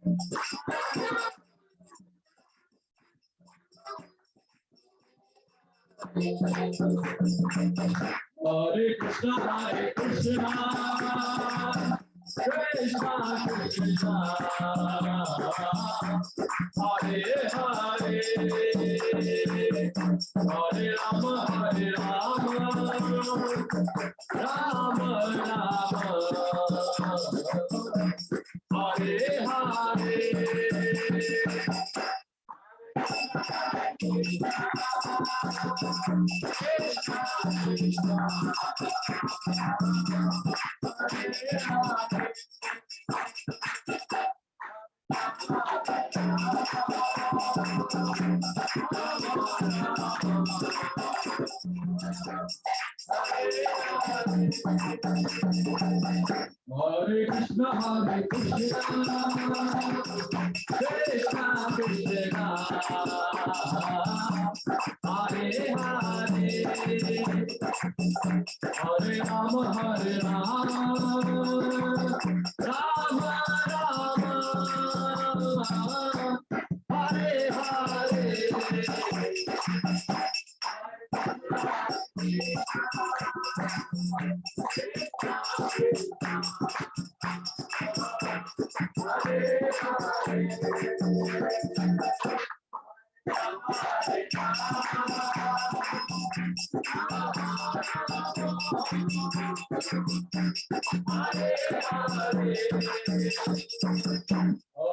Hare Krishna, Hare Krishna, Krishna Krishna, Hare Hare, Hare Rama, Hare Rama, Rama Rama, Hare Hare. Hare Krishna, Hare Krishna, Krishna Krishna, Hare Hare, Hare Rama, Hare Rama, Rama Rama, Hare Hare.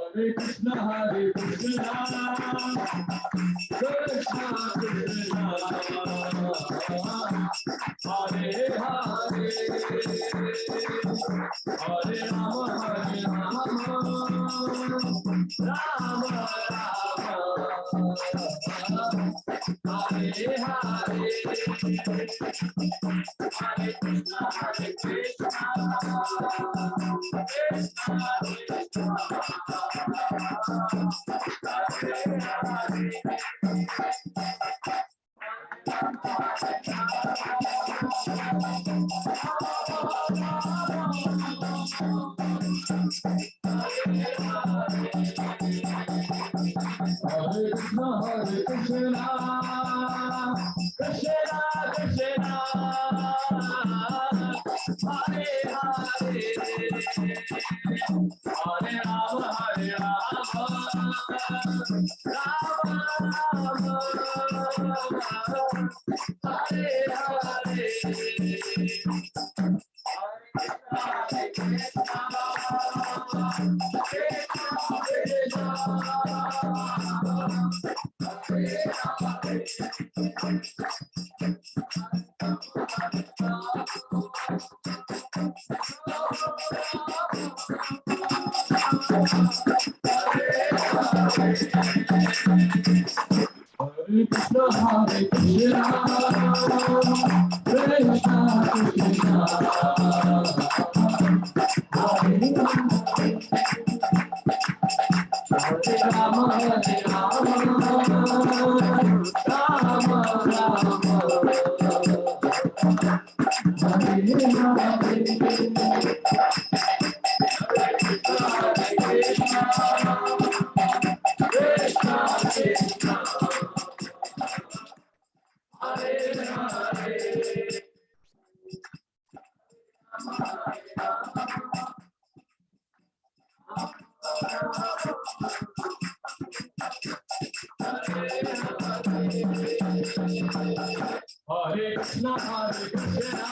Hare Krishna, Hare Krishna, Krishna Krishna, Hare Hare, Hare Rama, Hare Rama, Rama Rama, Hare Hare. Hare Krishna, Hare Krishna, Krishna Krishna, Hare Krishna, Hare Krishna, Krishna Krishna, Hare Hare, Hare Rama, Hare Rama, Rama Rama, Hare Hare. Hare Krishna, Hare Krishna, Krishna Krishna, Hare Rama, Hare Rama, Rama Rama, Hare Hare Krishna, Hare Krishna, Hare Hare, Hare Rama, Hare Rama, Rama Rama, Hare Hare, Hare Krishna, Hare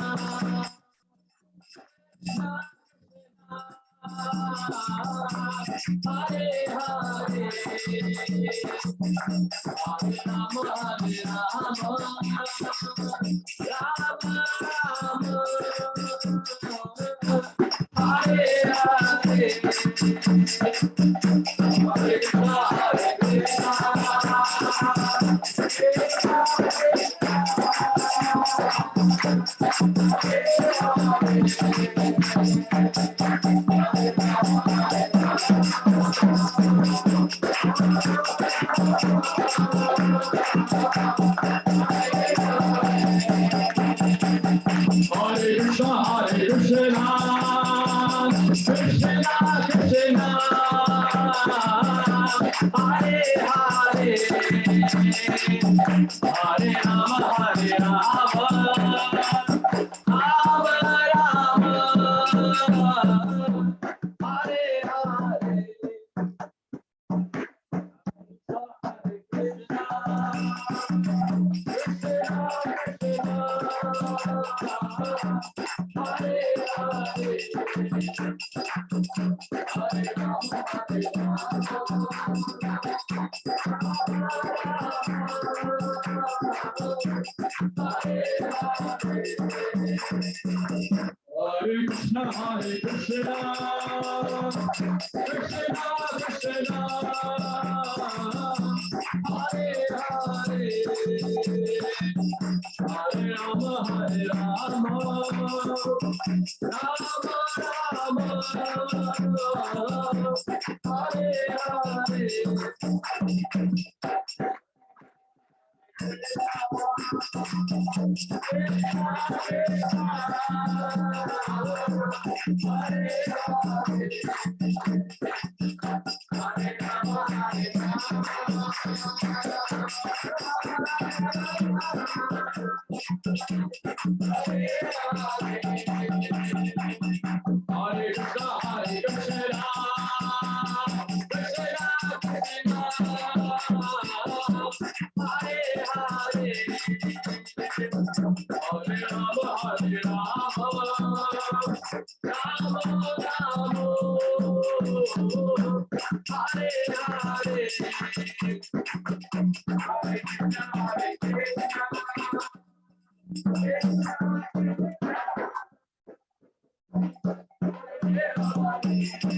Krishna, Hare Krishna, Hare Krishna, Krishna Krishna, Hare Krishna, Krishna Krishna, Hare Hare, Hare Rama, Hare Rama, Rama Rama, Hare Hare. Hare Krishna, Hare Krishna, Krishna Krishna, Hare Hare, Hare Rama, Hare Rama, Rama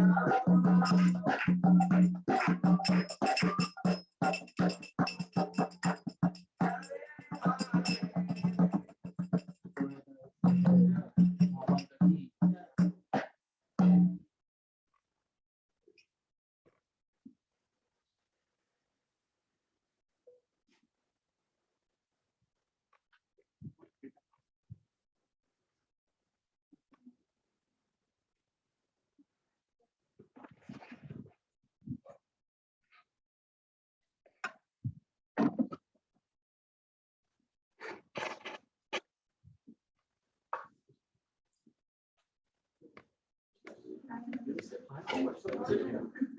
Rama, Hare Hare.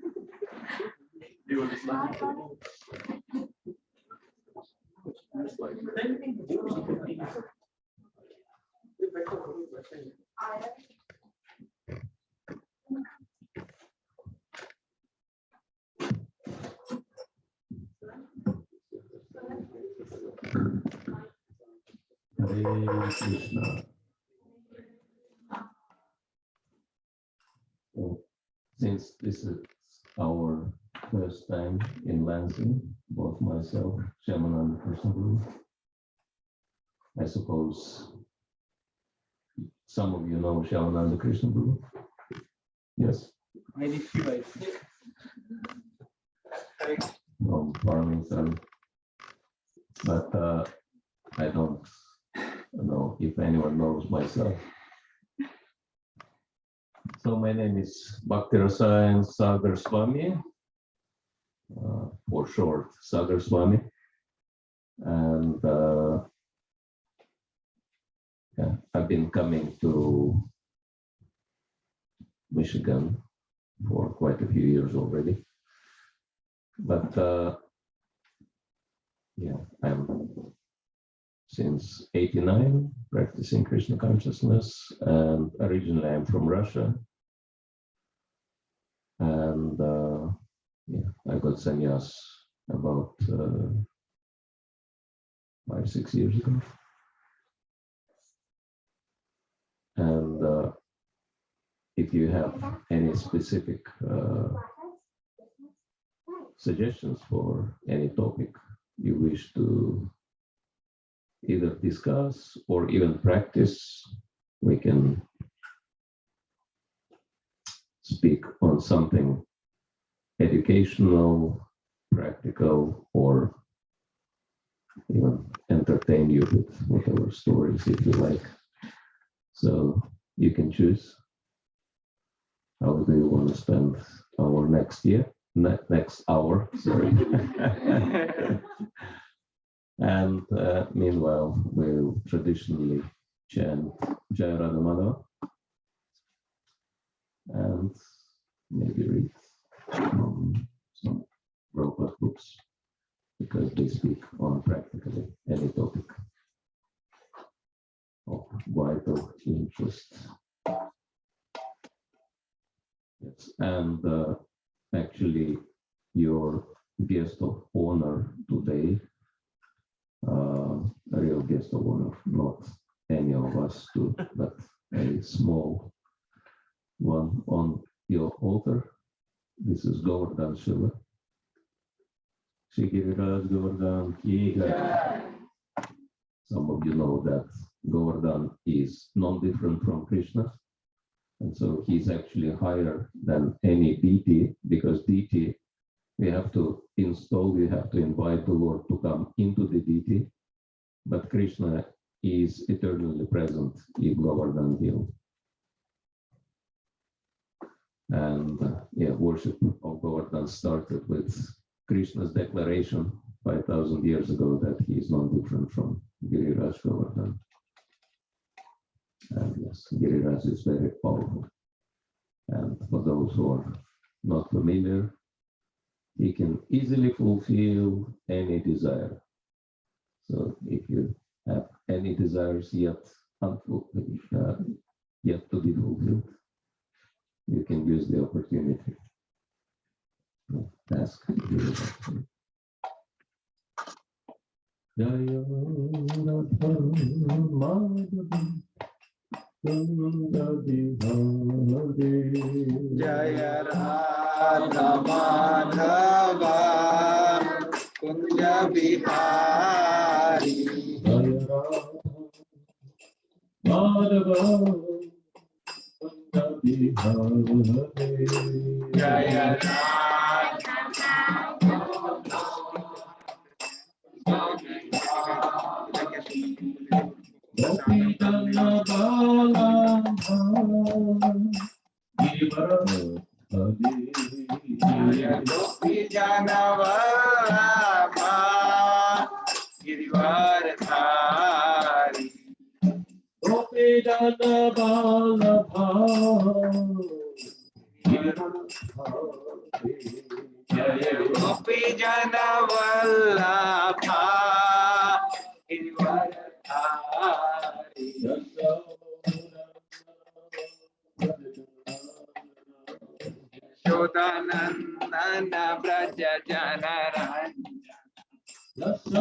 Hare Krishna. So, since this is our first time in Lansing, both myself, Shamananda Krishna Guru, I suppose some of you know Shamananda Krishna Guru. Yes? Maybe few ways. From Farmington. But I don't know if anyone knows myself. So my name is Bhakti Rasayana Sagar Swami, for short, Sagar Swami. And yeah, I've been coming to Michigan for quite a few years already. But yeah, I'm since '89 practicing Krishna consciousness, and originally I'm from Russia. And yeah, I got sannyas about 5-6 years ago. And if you have any specific suggestions for any topic you wish to either discuss or even practice, we can speak on something educational, practical, or even entertain you with whatever stories if you like. So you can choose. How do you want to spend our next hour? Sorry. And meanwhile, we'll traditionally chant Jai Radha Madhava and maybe read some Prabhupada books, because they speak on practically any topic. of vital interest. Yes, and actually, your guest of honor today, a real guest of honor, not any of us two, but a small one on your altar. This is Govardhan Shiva. Shigiriraj Govardhan Kiga. Some of you know that Govardhan is non-different from Krishna. And so he's actually higher than any deity, because deity, we have to install, we have to invite the Lord to come into the deity. But Krishna is eternally present in Govardhan Hill. And worship of Govardhan started with Krishna's declaration 5,000 years ago that he is not different from Giriraj Govardhan. And yes, Giriraj is very powerful. And for those who are not familiar, he can easily fulfill any desire. So if you have any desires yet yet to be fulfilled, you can use the opportunity. Ask. Jaya Radha Madhava Kunja Bihari Jaya Gopi Janavallabha Girivardhari Gopi Janavallabha Gopi Janavallabha Girivardhari Shodanandana Braja Janaran Jaya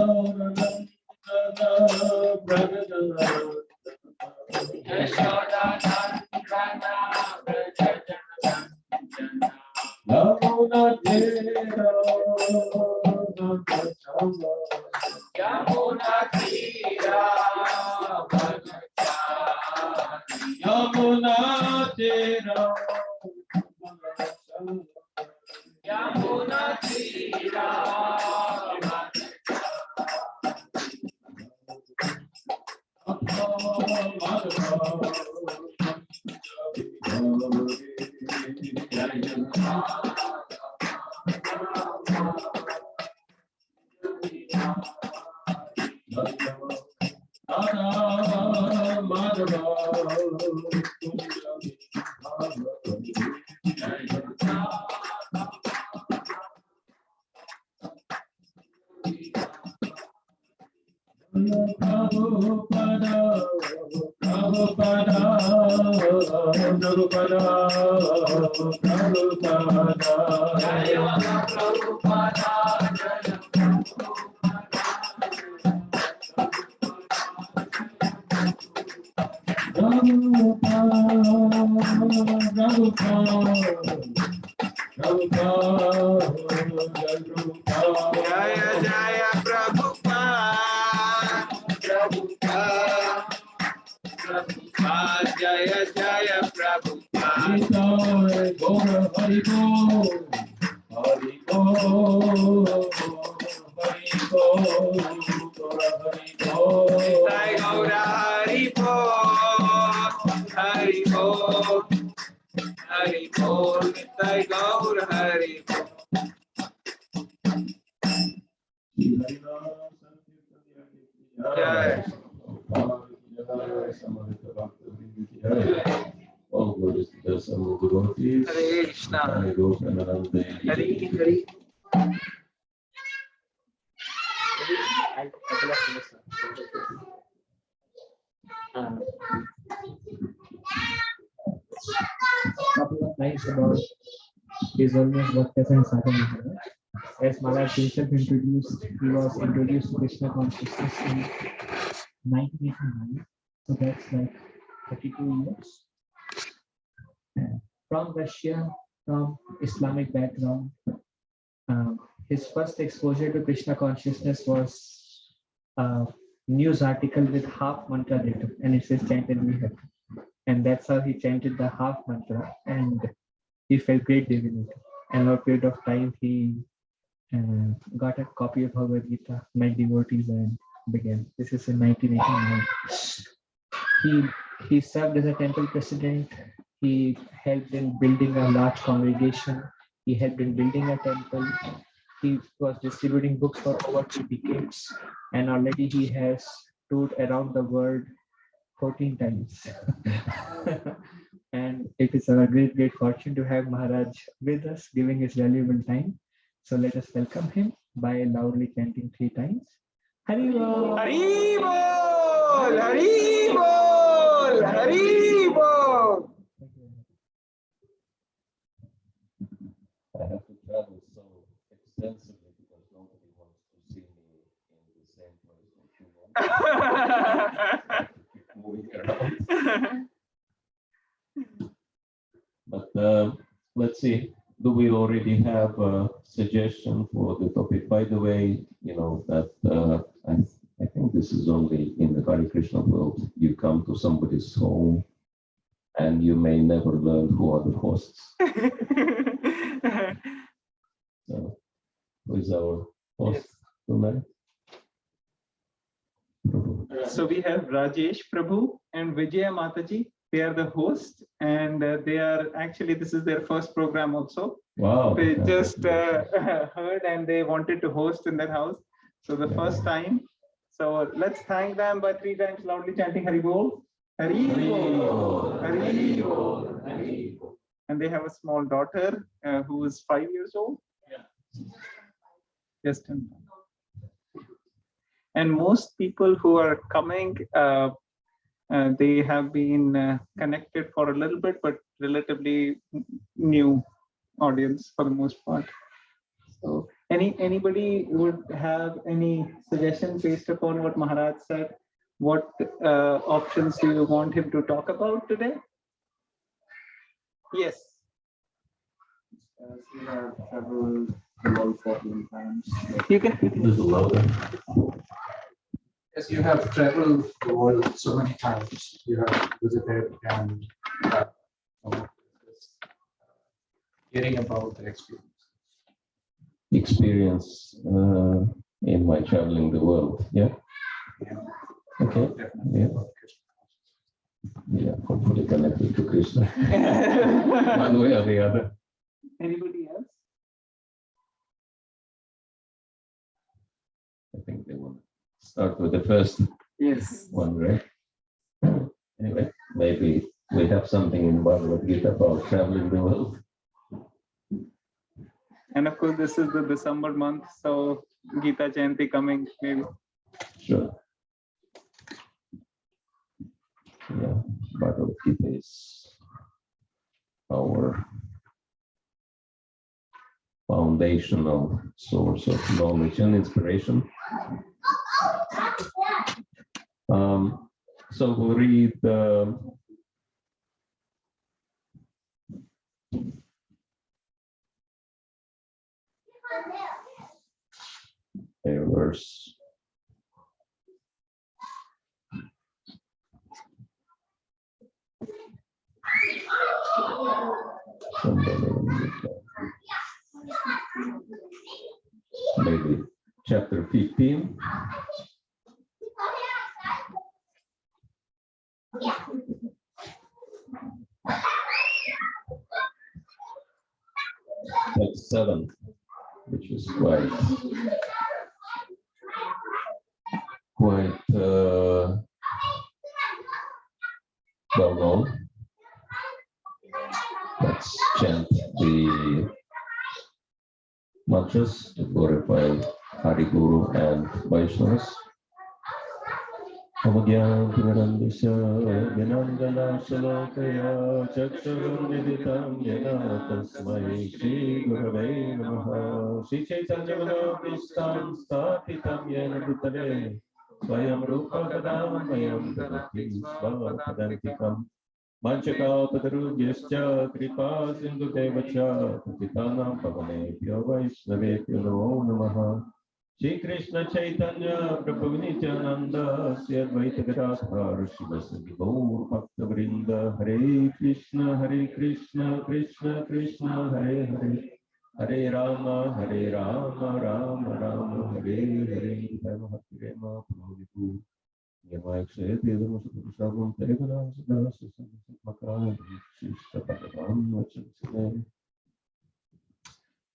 Jaya Prabhupada Prabhupada Prabhupada Jaya Jaya Prabhupada Hari Bol Hari Bol Hari Bol Hari Bol Sai Gaura Hari Bol Hari Bol Hari Bol Sai Gaura Hari Bol Jai. All glories to the Son of the devotees. Hare Krishna. Hare Krishna. Hari Hari. I nice about his almost Bhakti and Sagar Maharaj. As Maharaj himself introduced, he was introduced to Krishna consciousness in 1989. So that's like 32 years. From Russia, from Islamic background, his first exposure to Krishna consciousness was a news article with half mantra written, and it says chant in my head. And that's how he chanted the half mantra, and he felt great divinity. And over a period of time, he got a copy of Bhagavad Gita, met devotees, and began. This is in 1989. He served as a temple president. He helped in building a large congregation. He helped in building a temple. He was distributing books for over 2 decades, and already he has toured around the world 14 times. And it is our great fortune to have Maharaj with us, giving his valuable time. So let us welcome him by loudly chanting 3 times. Hari Bol! Hari Bol! Hari Bol! Hari Bol! I have to travel so extensively because nobody wants to see me in the same place for 2 months. I have to keep moving around. But let's see. Do we already have a suggestion for the topic? By the way, you know that I think this is only in the Hare Krishna world. You come to somebody's home and you may never learn who are the hosts. So, who is our host tonight? So we have Rajesh Prabhu and Vijaya Mataji. They are the hosts, and they are actually, this is their first program also. Wow. They just heard and they wanted to host in their house. So the first time. So let's thank them by 3 times loudly chanting Hari Bol. Hari Bol. Hari Bol. Hari Bol. And they have a small daughter who is 5 years old. Yeah. Just in. And most people who are coming, they have been connected for a little bit, but relatively new audience for the most part. So, anybody would have any suggestions based upon what Maharaj said? What options do you want him to talk about today? Yes. As we have traveled the world 14 times. You can. As you have traveled the world so many times, you have visited and hearing about the experience in my traveling the world. Yeah. Okay. Yeah. Yeah. Hopefully connected to Krishna, one way or the other. Anybody else? I think they want to start with the first one, right? Anyway, maybe we have something in Bhagavad Gita about traveling the world. And of course, this is the December month, so Gita Jayanti coming, maybe. Sure. Yeah, Bhagavad Gita is our foundational source of knowledge and inspiration. So we'll read verse 15. Text 7, which is quite well known. Let's chant the mantras to glorify Hari Guru and Vaishnavas. Amagyantimirandisya Vinandana Salokaya Chakshurundiditam Yena Tasmai Shri Gurave Namaha Shri Chaitanya Manobishtam Sthapitam Yena Bhutale Swayam Rupa Kadam Mayam Dadati Svapadantikam Manchakaupatarubhyascha Kripa Sindhu Devacha Patitanam Pavanebhyo Vaishnavebhyo Namo Namaha Shri Krishna Chaitanya Prabhu Nityananda Sri Advaita Gadadhar Shivasadi Gaur Bhakta Vrinda Hare Krishna Krishna Krishna Hare Hare Hare Rama Rama Rama Hare Hare Hare Rama Prabhu Yamaikshayati Yamasapurushabam Teganam Sadasa Makara Shishta Bhagavam Vachansane.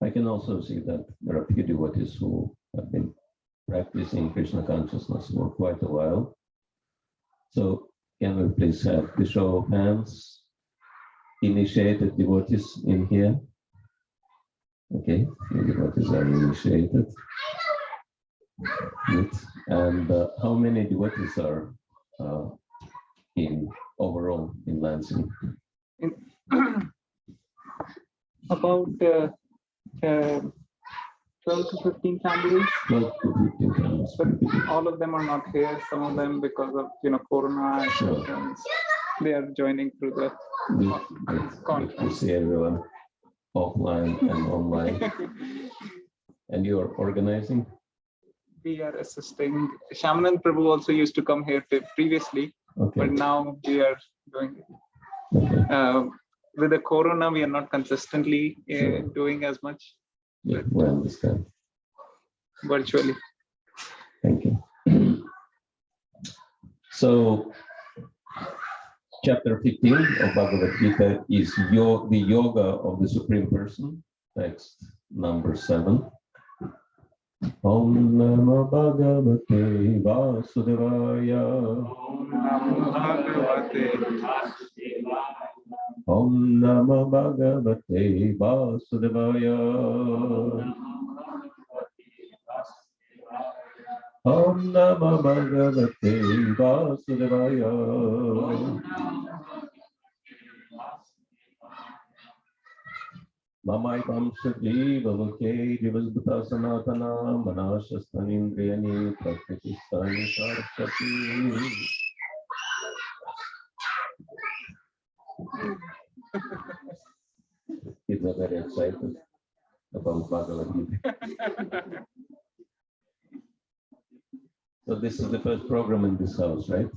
I can also see that there are few devotees who have been practicing Krishna consciousness for quite a while. So can we please have the show of hands, initiated devotees in here? Okay, the devotees are initiated. Good. And how many devotees are in overall in Lansing? About 12 to 15 families. 12 to 15 families. But all of them are not here. Some of them, because of Corona, Sure. they are joining through the Good to see everyone offline and online. And you are organizing? We are assisting. Shamanand Prabhu also used to come here previously, Okay. but now we are doing it. Okay. With the Corona, we are not consistently Sure. doing as much. Yeah, we understand. Virtually. Thank you. So, chapter 15 of Bhagavad Gita is the yoga of the Supreme Person, text number 7. Om Namo Bhagavate Vasudevaya. Om Namo Bhagavate Vasudevaya. Om Namo Bhagavate Vasudevaya. Mamaikam Shajiva Loke Jivasbhuta Sanatana Manashastanindriyani Prakritistani Saraswati. Kids are very excited about Bhagavad Gita. So this is the first program in this house, right?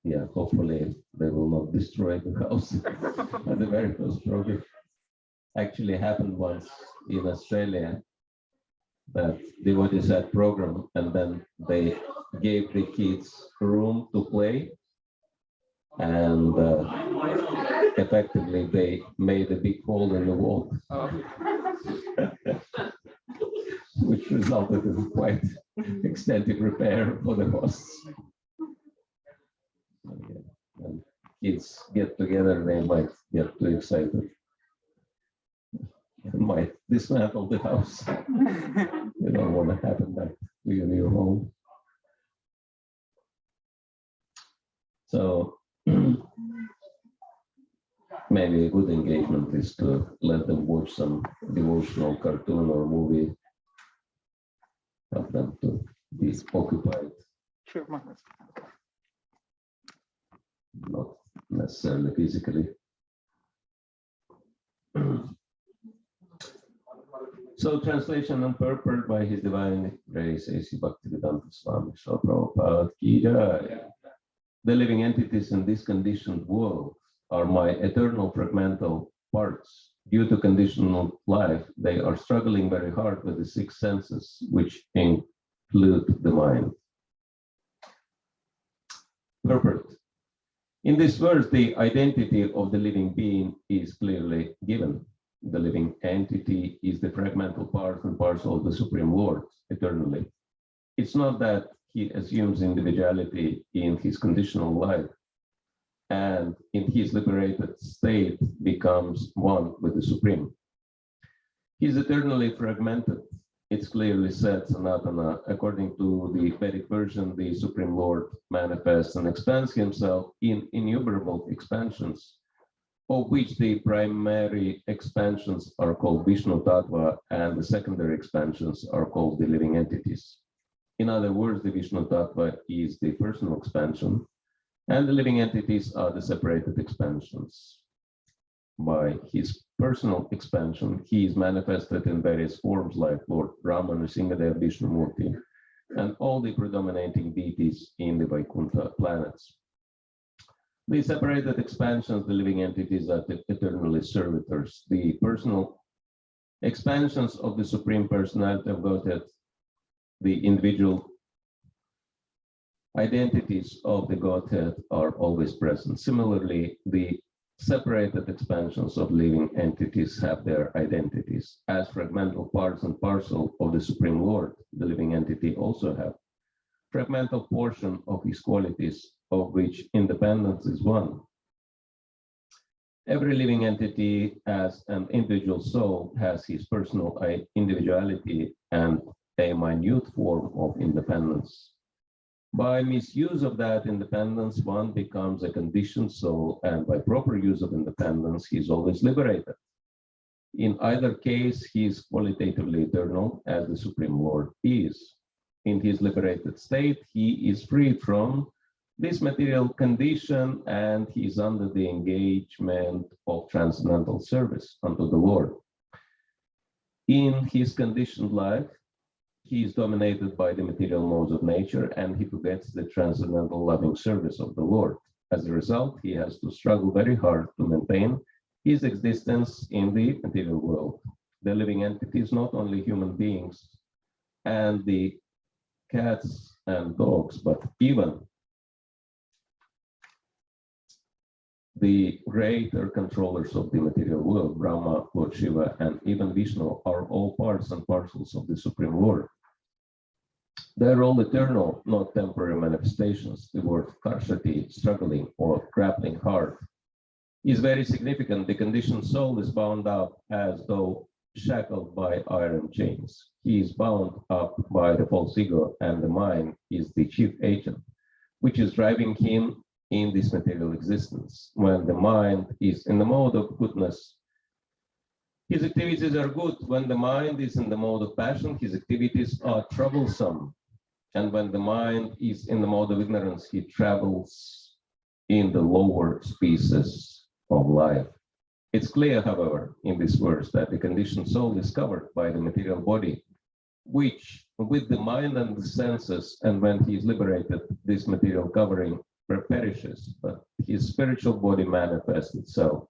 Yeah, hopefully they will not destroy the house at the very first program. Actually happened once in Australia that devotees had program and then they gave the kids room to play and effectively they made a big hole in the wall, which resulted in quite extensive repair for the hosts. When kids get together, they might get too excited. They might dismantle the house. You don't want to happen back to your new home. So maybe a good engagement is to let them watch some devotional cartoon or movie, help them to be occupied. Sure, Maharaj. Not necessarily physically. So translation and purport by His Divine Grace A.C. Bhaktivedanta Swami Srila Prabhupada Ki Jai. The living entities in this conditioned world are my eternal fragmental parts. Due to conditional life, they are struggling very hard with the six senses, which include the mind. Purport. In this verse, the identity of the living being is clearly given. The living entity is the fragmental part and parcel of the Supreme Lord eternally. It's not that he assumes individuality in his conditional life and in his liberated state becomes one with the Supreme. He's eternally fragmented it's clearly said, Sanatana, according to the Vedic version, the Supreme Lord manifests and expands himself in innumerable expansions, of which the primary expansions are called Vishnu Tattva and the secondary expansions are called the living entities. In other words, the Vishnu Tattva is the personal expansion and the living entities are the separated expansions. By his personal expansion, he is manifested in various forms like Lord Rama, Nrsimhadev, Vishnumurti, and all the predominating deities in the Vaikuntha planets. The separated expansions, the living entities are eternally servitors. The personal expansions of the Supreme Personality of Godhead, the individual identities of the Godhead are always present. Similarly, the separated expansions of living entities have their identities. As fragmental parts and parcel of the Supreme Lord, the living entity also have fragmental portion of his qualities, of which independence is one. Every living entity as an individual soul has his personal individuality and a minute form of independence. By misuse of that independence, one becomes a conditioned soul, and by proper use of independence, he is always liberated. In either case, he is qualitatively eternal, as the Supreme Lord is. In his liberated state, he is free from this material condition, and he is under the engagement of transcendental service unto the Lord. In his conditioned life, he is dominated by the material modes of nature, and he forgets the transcendental loving service of the Lord. As a result, he has to struggle very hard to maintain his existence in the material world. The living entities, not only human beings and the cats and dogs, but even the greater controllers of the material world, Brahma, Lord Shiva, and even Vishnu, are all parts and parcels of the Supreme Lord. They're all eternal, not temporary manifestations. The word karshati, struggling or grappling hard, is very significant. The conditioned soul is bound up as though shackled by iron chains. He is bound up by the false ego, and the mind is the chief agent, which is driving him in this material existence. When the mind is in the mode of goodness, his activities are good. When the mind is in the mode of passion, his activities are troublesome. And when the mind is in the mode of ignorance, he travels in the lower species of life. It's clear, however, in this verse that the conditioned soul is covered by the material body, which with the mind and the senses, and when he is liberated, this material covering perishes, but his spiritual body manifests itself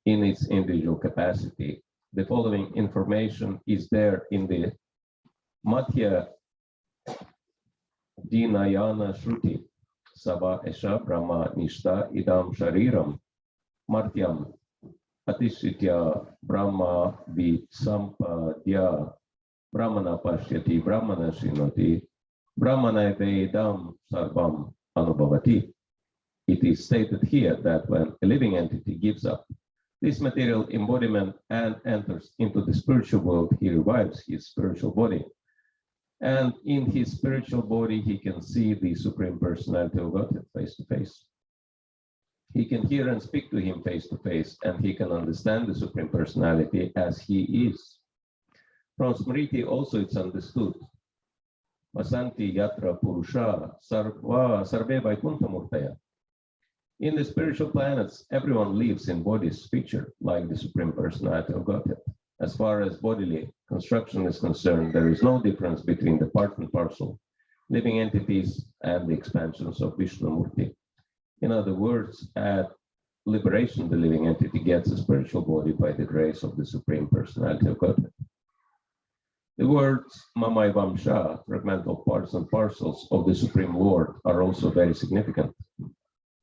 in its individual capacity. The following information is there in the Madhya Dinayana Shruti. Sava Esha Brahma Nishta Idam Shariram Martyam Atishitya Brahma Visampadya Brahmana Pashyati Brahmana Srinoti Brahmana Vedam Sarvam Anubhavati. It is stated here that when a living entity gives up this material embodiment and enters into the spiritual world, he revives his spiritual body. And in his spiritual body, he can see the Supreme Personality of Godhead face to face. He can hear and speak to him face to face, and he can understand the Supreme Personality as he is. From Smriti also it's understood. Vasanti Yatra Purusha Sarve Vaikuntha Murtaya. In the spiritual planets, everyone lives in bodies featured like the Supreme Personality of Godhead. As far as bodily construction is concerned, there is no difference between the part and parcel, living entities, and the expansions of Vishnumurti. In other words, at liberation, the living entity gets a spiritual body by the grace of the Supreme Personality of Godhead. The words Mamai Vamsha, fragmental parts and parcels of the Supreme Lord, are also very significant.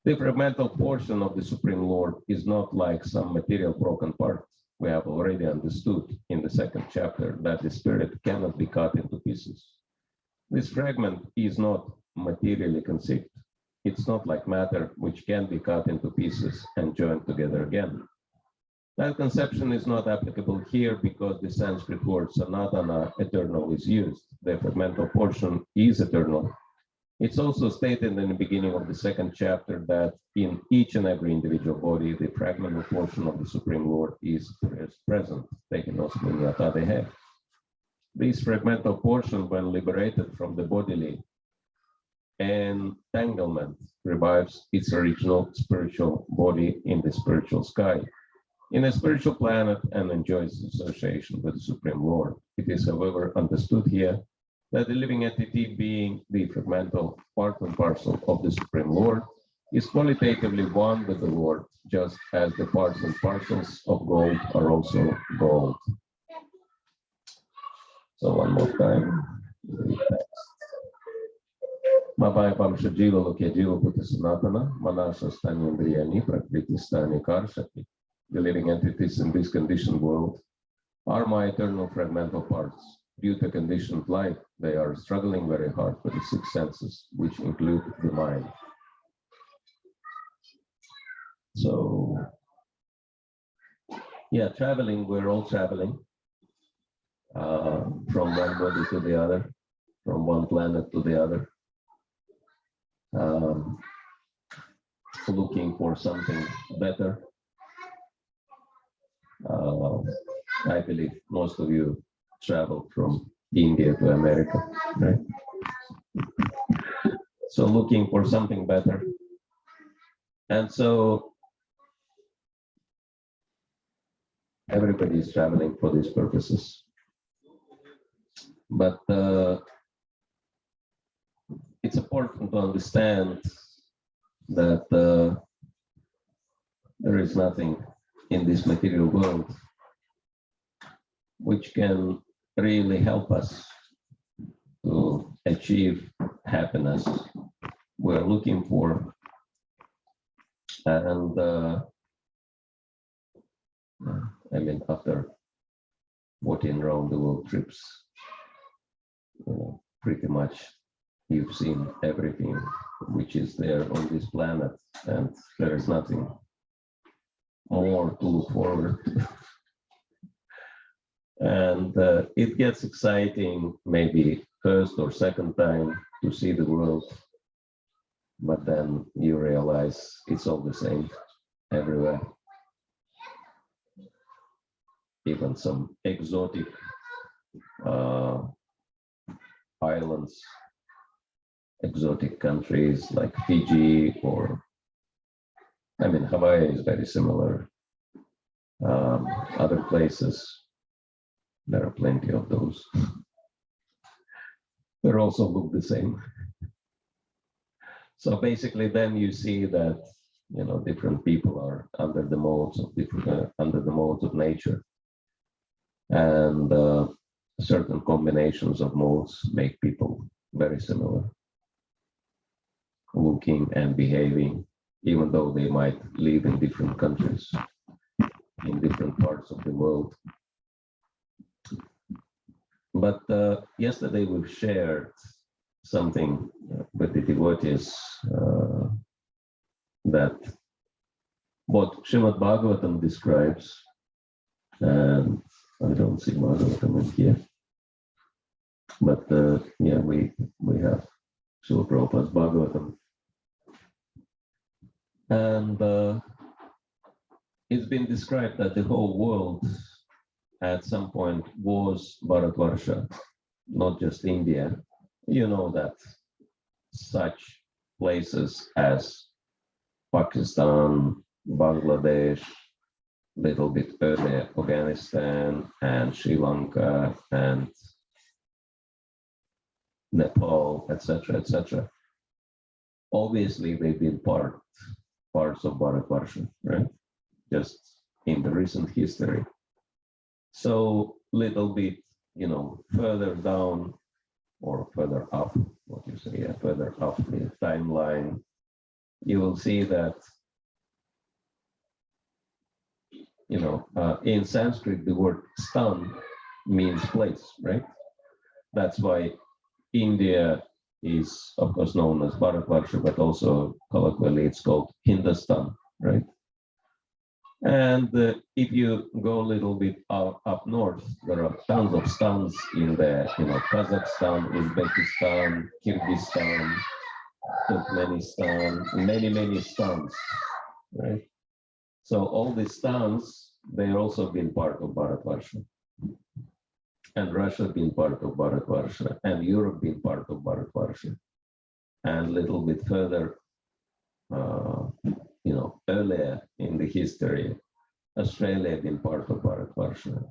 The fragmental portion of the Supreme Lord is not like some material broken parts. We have already understood in the second chapter that the spirit cannot be cut into pieces. This fragment is not materially conceived. It's not like matter, which can be cut into pieces and joined together again. That conception is not applicable here because the Sanskrit word sanatana, eternal, is used. The fragmental portion is eternal. It's also stated in the beginning of the second chapter that in each and every individual body, the fragmental portion of the Supreme Lord is present. This fragmental portion, when liberated from the bodily entanglement, revives its original spiritual body in the spiritual sky, in a spiritual planet, and enjoys association with the Supreme Lord. It is, however, understood here that the living entity, being the fragmental part and parcel of the Supreme Lord, is qualitatively one with the Lord, just as the parts and parcels of gold are also gold. So one more time. Mabhayapam Shajiva Lokyajiva Puttasanatana, Manasa Stanyandriyani, Prakriti Stani Karshati. The living entities in this conditioned world are my eternal fragmental parts. Due to conditioned life, they are struggling very hard for the six senses, which include the mind. So, yeah, traveling, we're all traveling from one body to the other, from one planet to the other, looking for something better. I believe most of you traveled from India to America, right? So looking for something better. And so everybody is traveling for these purposes. But it's important to understand that there is nothing in this material world which can really help us to achieve happiness we're looking for. And I mean, after 14 round the world trips, pretty much you've seen everything which is there on this planet, and there is nothing more to look forward to. And it gets exciting maybe first or second time to see the world, but then you realize it's all the same everywhere. Even some exotic islands, exotic countries like Fiji, or I mean, Hawaii is very similar. Other places, there are plenty of those. They also look the same. So basically, then you see that different people are under the modes of nature, and certain combinations of modes make people very similar, looking and behaving, even though they might live in different countries, in different parts of the world. But yesterday we've shared something with the devotees that what Srimad Bhagavatam describes, and I don't see Bhagavatam in here, but yeah, we have Srila Prabhupada's Bhagavatam, and it's been described that the whole world at some point was Bharatvarsha, not just India. You know that such places as Pakistan, Bangladesh, little bit earlier Afghanistan and Sri Lanka and Nepal, etc., etc. Obviously, they've been parts of Bharatvarsha, right? Just in the recent history. So little bit, further down or further up, what you say, further up the timeline, you will see that, in Sanskrit, the word stan means place, right? That's why India is, of course, known as Bharatvarsha, but also colloquially it's called Hindustan, right? And if you go a little bit up north, there are tons of stans in the, Kazakhstan, Uzbekistan, Kyrgyzstan, Turkmenistan, many stans, right? So all these stans, they've also been part of Bharatvarsha. And Russia been part of Bharatvarsha, and Europe been part of Bharatvarsha. And a little bit further, earlier in the history, Australia been part of Bharatvarsha,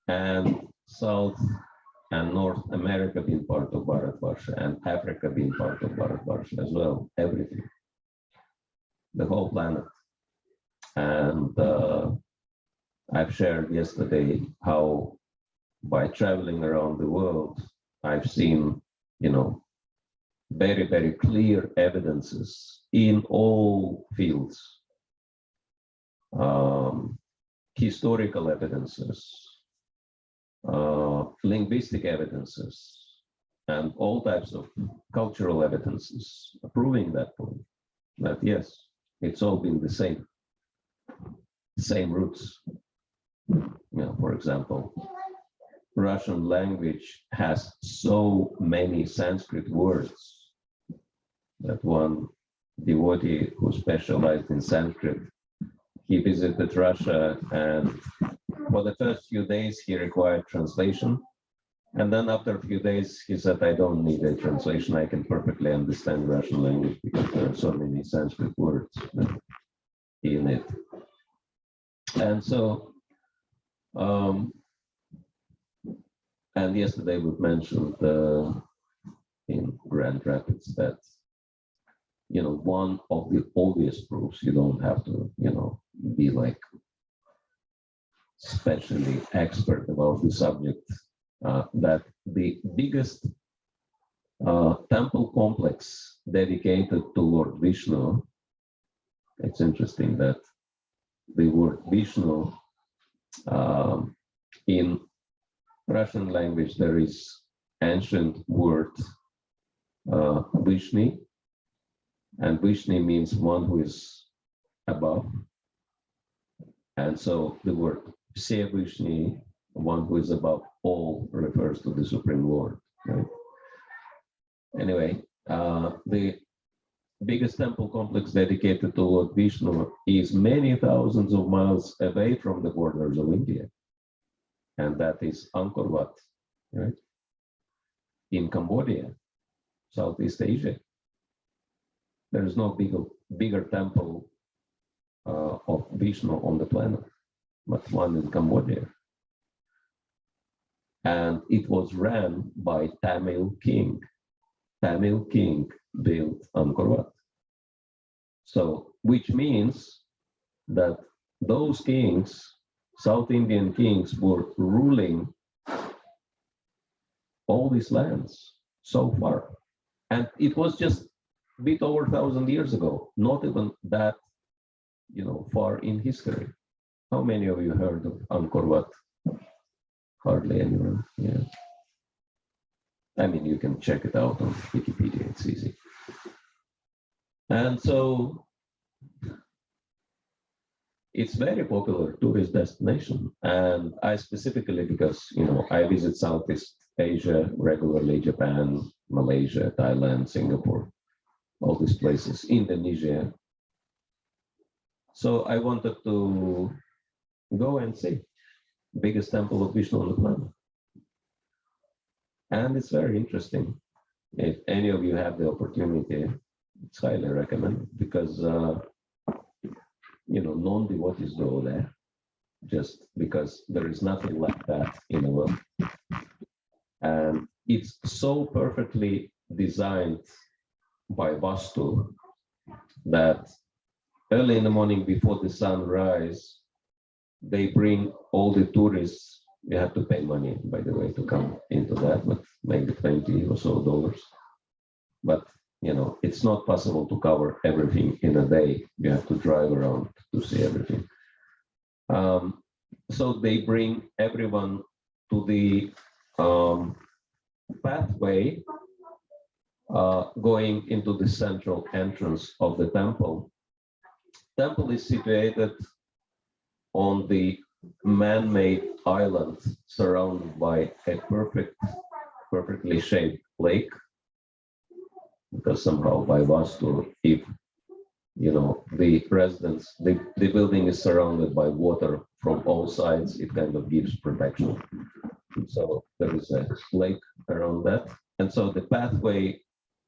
and South and North America been part of Bharatvarsha, and Africa been part of Bharatvarsha as well. Everything, the whole planet. And I've shared yesterday how by traveling around the world, I've seen, very, very clear evidences in all fields, historical evidences, linguistic evidences, and all types of cultural evidences proving that point, that yes, it's all been the same roots. For example, Russian language has so many Sanskrit words that one devotee who specialized in Sanskrit, he visited Russia, and for the first few days he required translation. And then after a few days, he said, I don't need a translation. I can perfectly understand Russian language because there are so many Sanskrit words in it. And so, and yesterday we mentioned in Grand Rapids that, one of the obvious proofs, you don't have to, be like especially expert about the subject, that the biggest temple complex dedicated to Lord Vishnu, it's interesting that the word Vishnu in Russian language, there is ancient word Vishnu, and Vishnu means one who is above. And so the word Se Vishnu, one who is above all, refers to the Supreme Lord. Right? Anyway, the biggest temple complex dedicated to Lord Vishnu is many thousands of miles away from the borders of India. And that is Angkor Wat, right? In Cambodia, Southeast Asia. There is no bigger temple of Vishnu on the planet, but one in Cambodia. And it was ran by Tamil king. Tamil king built Angkor Wat. So, which means that those kings, South Indian kings, were ruling all these lands so far. And it was just a bit over 1,000 years ago, not even that, far in history. How many of you heard of Angkor Wat? Hardly anyone, yeah. I mean, you can check it out on Wikipedia, it's easy. And so it's very popular tourist destination. And I specifically, because, I visit Southeast Asia regularly, Japan, Malaysia, Thailand, Singapore, all these places, Indonesia. So I wanted to go and see biggest temple of Vishnu on the planet. And it's very interesting. If any of you have the opportunity, it's highly recommended because, non-devotees go there just because there is nothing like that in the world. And it's so perfectly designed by Vastu that early in the morning before the sun rises, they bring all the tourists. You have to pay money, by the way, to come into that, but maybe $20 or so. But, it's not possible to cover everything in a day. You have to drive around to see everything. So they bring everyone to the pathway going into the central entrance of the temple. Temple is situated on the man-made island surrounded by a perfectly shaped lake, because somehow by Vastu, if the residence, the building is surrounded by water from all sides, it kind of gives protection. So there is a lake around that. And so the pathway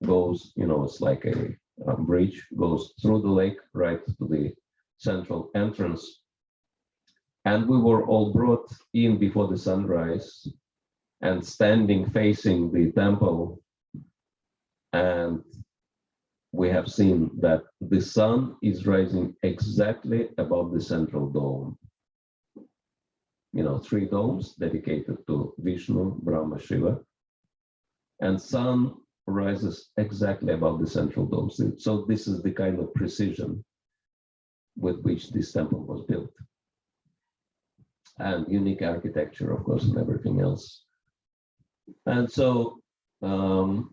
goes, it's like a bridge, goes through the lake right to the central entrance. And we were all brought in before the sunrise and standing facing the temple. And we have seen that the sun is rising exactly above the central dome. 3 domes dedicated to Vishnu, Brahma, Shiva. And sun rises exactly above the central dome. So this is the kind of precision with which this temple was built. And unique architecture, of course, and everything else. And so, of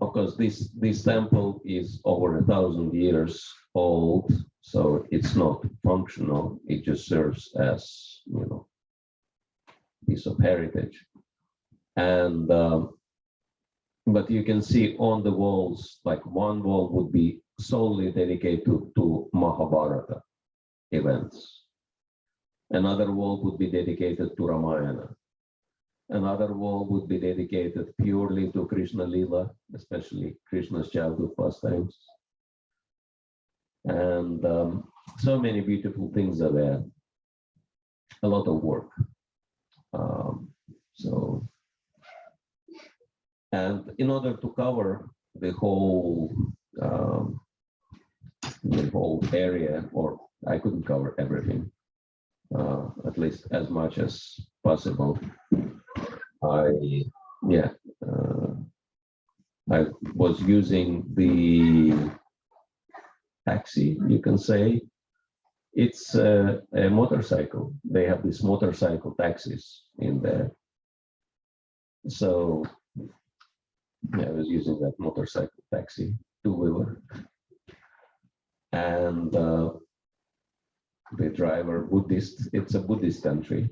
course, this temple is over 1,000 years old, so it's not functional. It just serves as, piece of heritage. And but you can see on the walls, like one wall would be solely dedicated to Mahabharata events. Another wall would be dedicated to Ramayana. Another wall would be dedicated purely to Krishna Lila, especially Krishna's childhood pastimes. And so many beautiful things are there. A lot of work. And in order to cover the whole area, or I couldn't cover everything, at least as much as possible. I was using the taxi, you can say. It's a motorcycle. They have these motorcycle taxis in there. So I was using that motorcycle taxi, 2-wheeler. And the driver, Buddhist, it's a Buddhist country.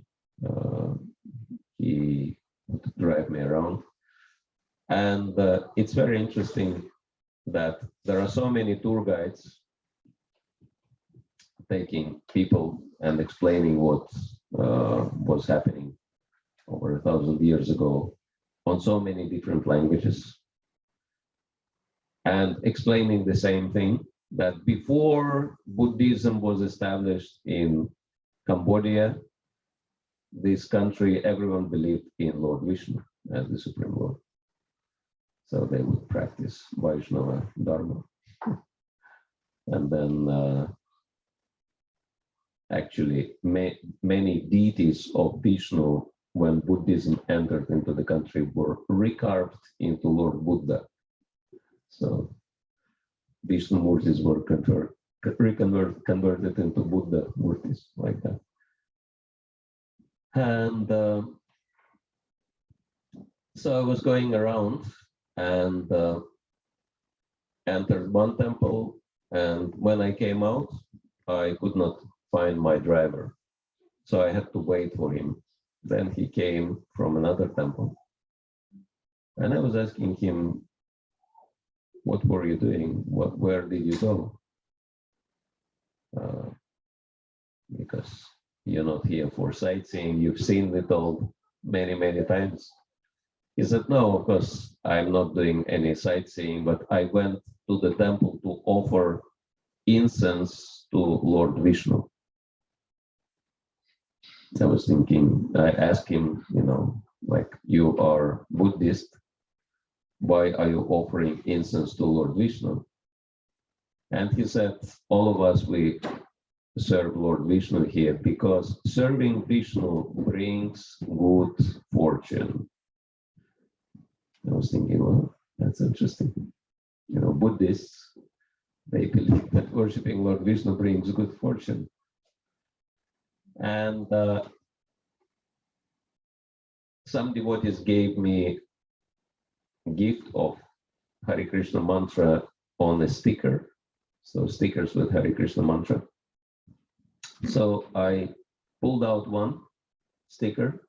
He would drive me around. And it's very interesting that there are so many tour guides taking people and explaining what was happening over 1,000 years ago on so many different languages, and explaining the same thing, that before Buddhism was established in Cambodia, this country, everyone believed in Lord Vishnu as the Supreme Lord. So they would practice Vaishnava Dharma. And then actually many deities of Vishnu, when Buddhism entered into the country, were recarved into Lord Buddha. So Vishnu Murtis were converted into Buddha Murtis, like that. And so I was going around and entered one temple, and when I came out, I could not find my driver. So I had to wait for him. Then he came from another temple. And I was asking him, what were you doing? Where did you go? Because you're not here for sightseeing. You've seen it all many, many times. He said, no, of course, I'm not doing any sightseeing, but I went to the temple to offer incense to Lord Vishnu. I was thinking, I asked him, like, you are Buddhist, why are you offering incense to Lord Vishnu? And he said, all of us, we serve Lord Vishnu here because serving Vishnu brings good fortune. I was thinking, well, that's interesting. Buddhists, they believe that worshiping Lord Vishnu brings good fortune. And some devotees gave me a gift of Hare Krishna mantra on a sticker. So stickers with Hare Krishna mantra. So I pulled out one sticker.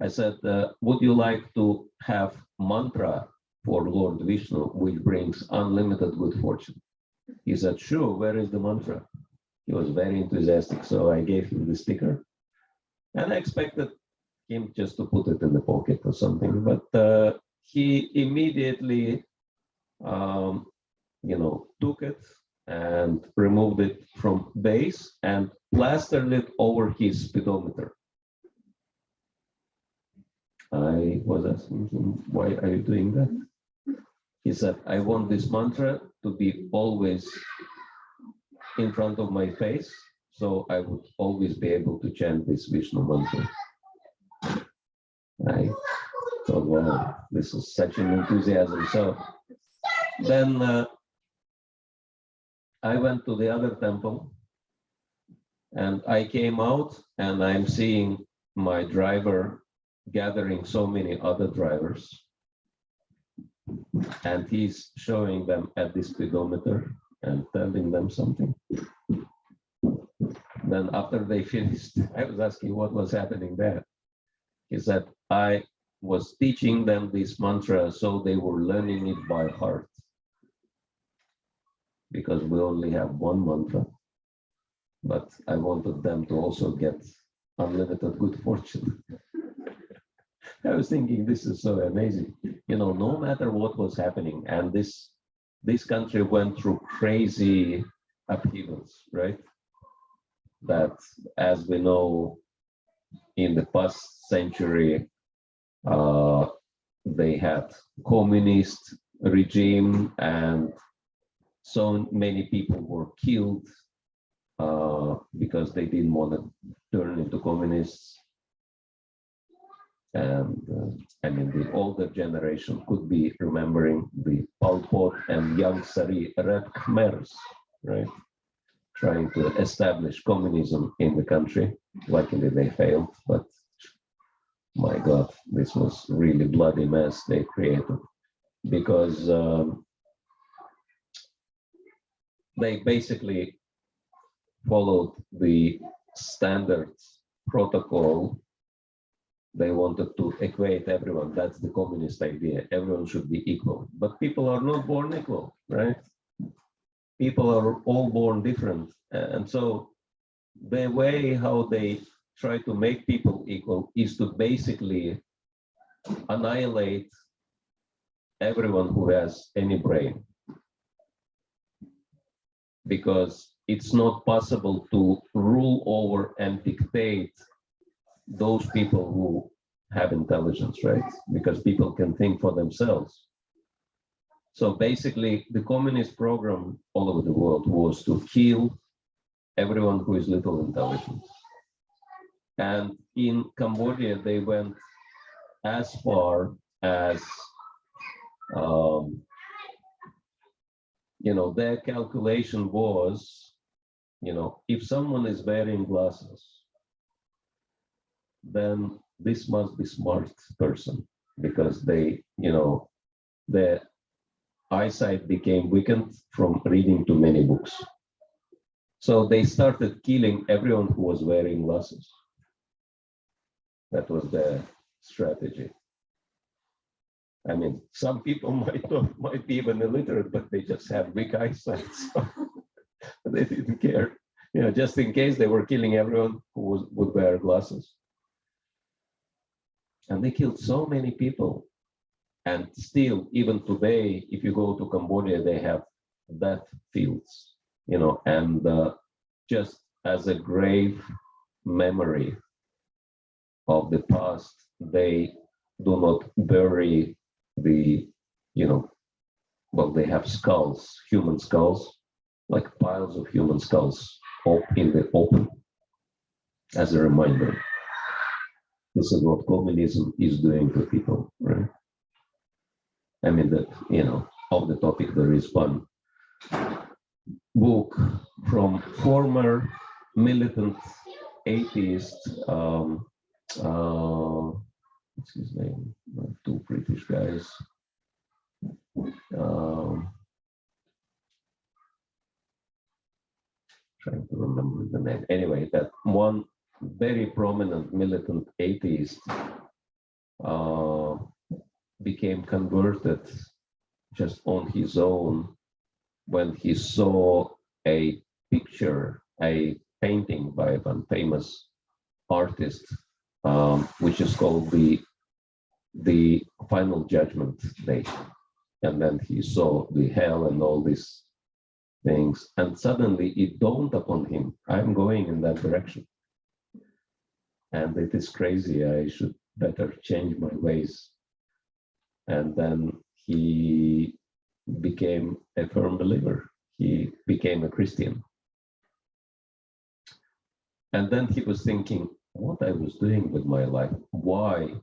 I said, would you like to have mantra for Lord Vishnu, which brings unlimited good fortune? He said, sure, where is the mantra? He was very enthusiastic, so I gave him the sticker. And I expected him just to put it in the pocket or something, but he immediately, took it and removed it from base and plastered it over his speedometer. I was asking him, why are you doing that? He said, I want this mantra to be always in front of my face, so I would always be able to chant this Vishnu mantra. I thought, wow, this is such an enthusiasm. So then I went to the other temple and I came out and I'm seeing my driver gathering so many other drivers. And he's showing them at the speedometer and telling them something. Then after they finished, I was asking what was happening there. He said, I was teaching them this mantra, so they were learning it by heart. Because we only have one mantra. But I wanted them to also get unlimited good fortune. I was thinking, this is so amazing. No matter what was happening, and this country went through crazy upheavals, right? That, as we know, in the past century, they had communist regime, and so many people were killed because they didn't want to turn into communists. And the older generation could be remembering the Pol Pot and young Sari Red Khmers, right? Trying to establish communism in the country. Luckily, they failed, but my God, this was really bloody mess they created, because they basically followed the standard protocol. They wanted to equate everyone. That's the communist idea. Everyone should be equal. But people are not born equal, right? People are all born different. And so the way how they try to make people equal is to basically annihilate everyone who has any brain. Because it's not possible to rule over and dictate those people who have intelligence, right? Because people can think for themselves. So basically, the communist program all over the world was to kill everyone who is little intelligent. And in Cambodia, they went as far as, their calculation was, if someone is wearing glasses, then this must be smart person, because they, their eyesight became weakened from reading too many books. So they started killing everyone who was wearing glasses. That was their strategy. Some people might be even illiterate, but they just have weak eyesight, so they didn't care. Just in case, they were killing everyone who would wear glasses. And they killed so many people. And still, even today, if you go to Cambodia, they have death fields, and just as a grave memory of the past, they do not bury the, they have skulls, human skulls, like piles of human skulls in the open, as a reminder. This is what communism is doing to people, right? Of the topic, there is one book from former militant atheist, what's his name? Two British guys. trying to remember the name. Anyway, that one very prominent militant atheist became converted just on his own when he saw a picture, a painting by a famous artist, which is called the Final Judgment Day. And then he saw the hell and all these things, and suddenly it dawned upon him, I'm going in that direction. And it is crazy, I should better change my ways. And then he became a firm believer. He became a Christian. And then he was thinking what I was doing with my life. Why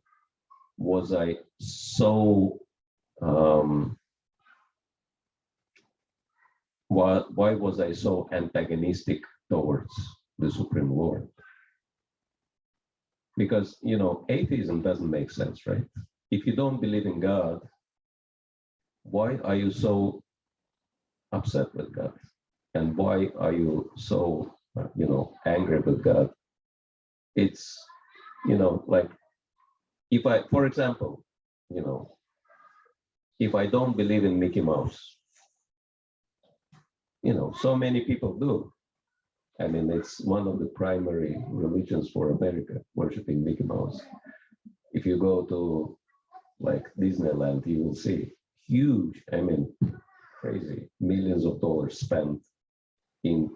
was I so why was I so antagonistic towards the Supreme Lord? Because, you know, atheism doesn't make sense, right? If you don't believe in God, why are you so upset with God? And why are you so, angry with God? It's, like, if I, for example, if I don't believe in Mickey Mouse, so many people do. I mean, it's one of the primary religions for America, worshiping Mickey Mouse. If you go to like Disneyland, you will see huge, crazy millions of dollars spent in,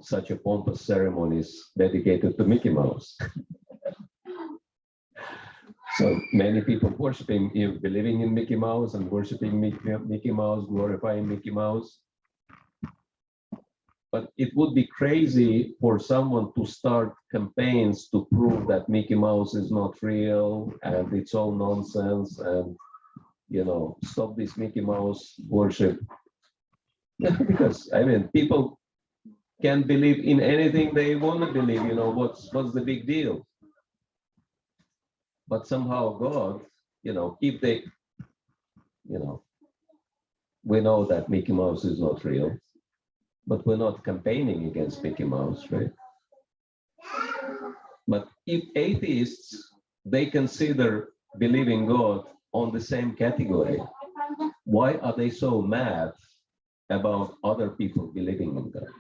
such a pompous ceremonies dedicated to Mickey Mouse. So many people worshiping, believing in Mickey Mouse and worshiping Mickey Mouse, glorifying Mickey Mouse. But it would be crazy for someone to start campaigns to prove that Mickey Mouse is not real and it's all nonsense and, stop this Mickey Mouse worship. Because, people can believe in anything they want to believe, what's the big deal? But somehow God, if they, we know that Mickey Mouse is not real. But we're not campaigning against Mickey Mouse, right? But if atheists, they consider believing God on the same category, why are they so mad about other people believing in God?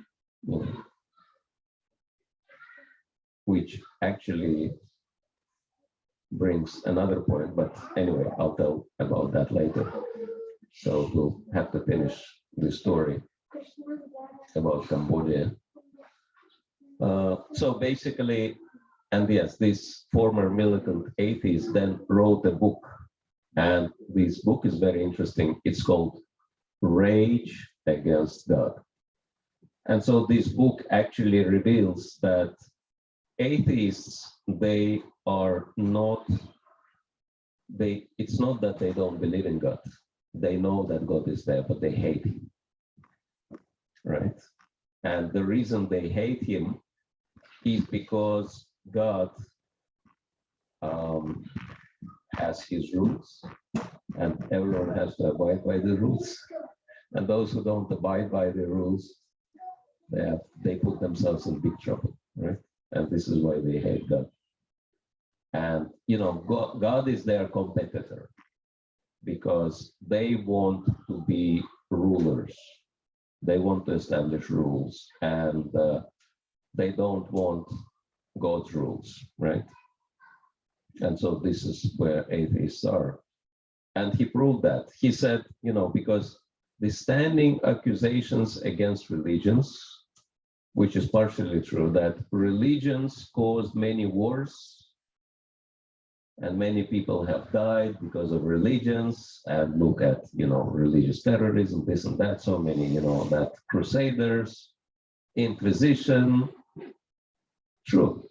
Which actually brings another point, but anyway, I'll tell about that later. So we'll have to finish the story about Cambodia. So basically, and yes, this former militant atheist then wrote a book, and this book is very interesting. It's called Rage Against God. And so this book actually reveals that atheists, they are not, it's not that they don't believe in God. They know that God is there, but they hate him. Right? And the reason they hate him is because God has his rules, and everyone has to abide by the rules. And those who don't abide by the rules, they put themselves in big trouble, right? And this is why they hate God. And God is their competitor because they want to be rulers. They want to establish rules, and they don't want God's rules, right? And so this is where atheists are. And he proved that. He said, because the standing accusations against religions, which is partially true, that religions caused many wars, and many people have died because of religions, and look at, religious terrorism, this and that, so many, that crusaders, Inquisition, true.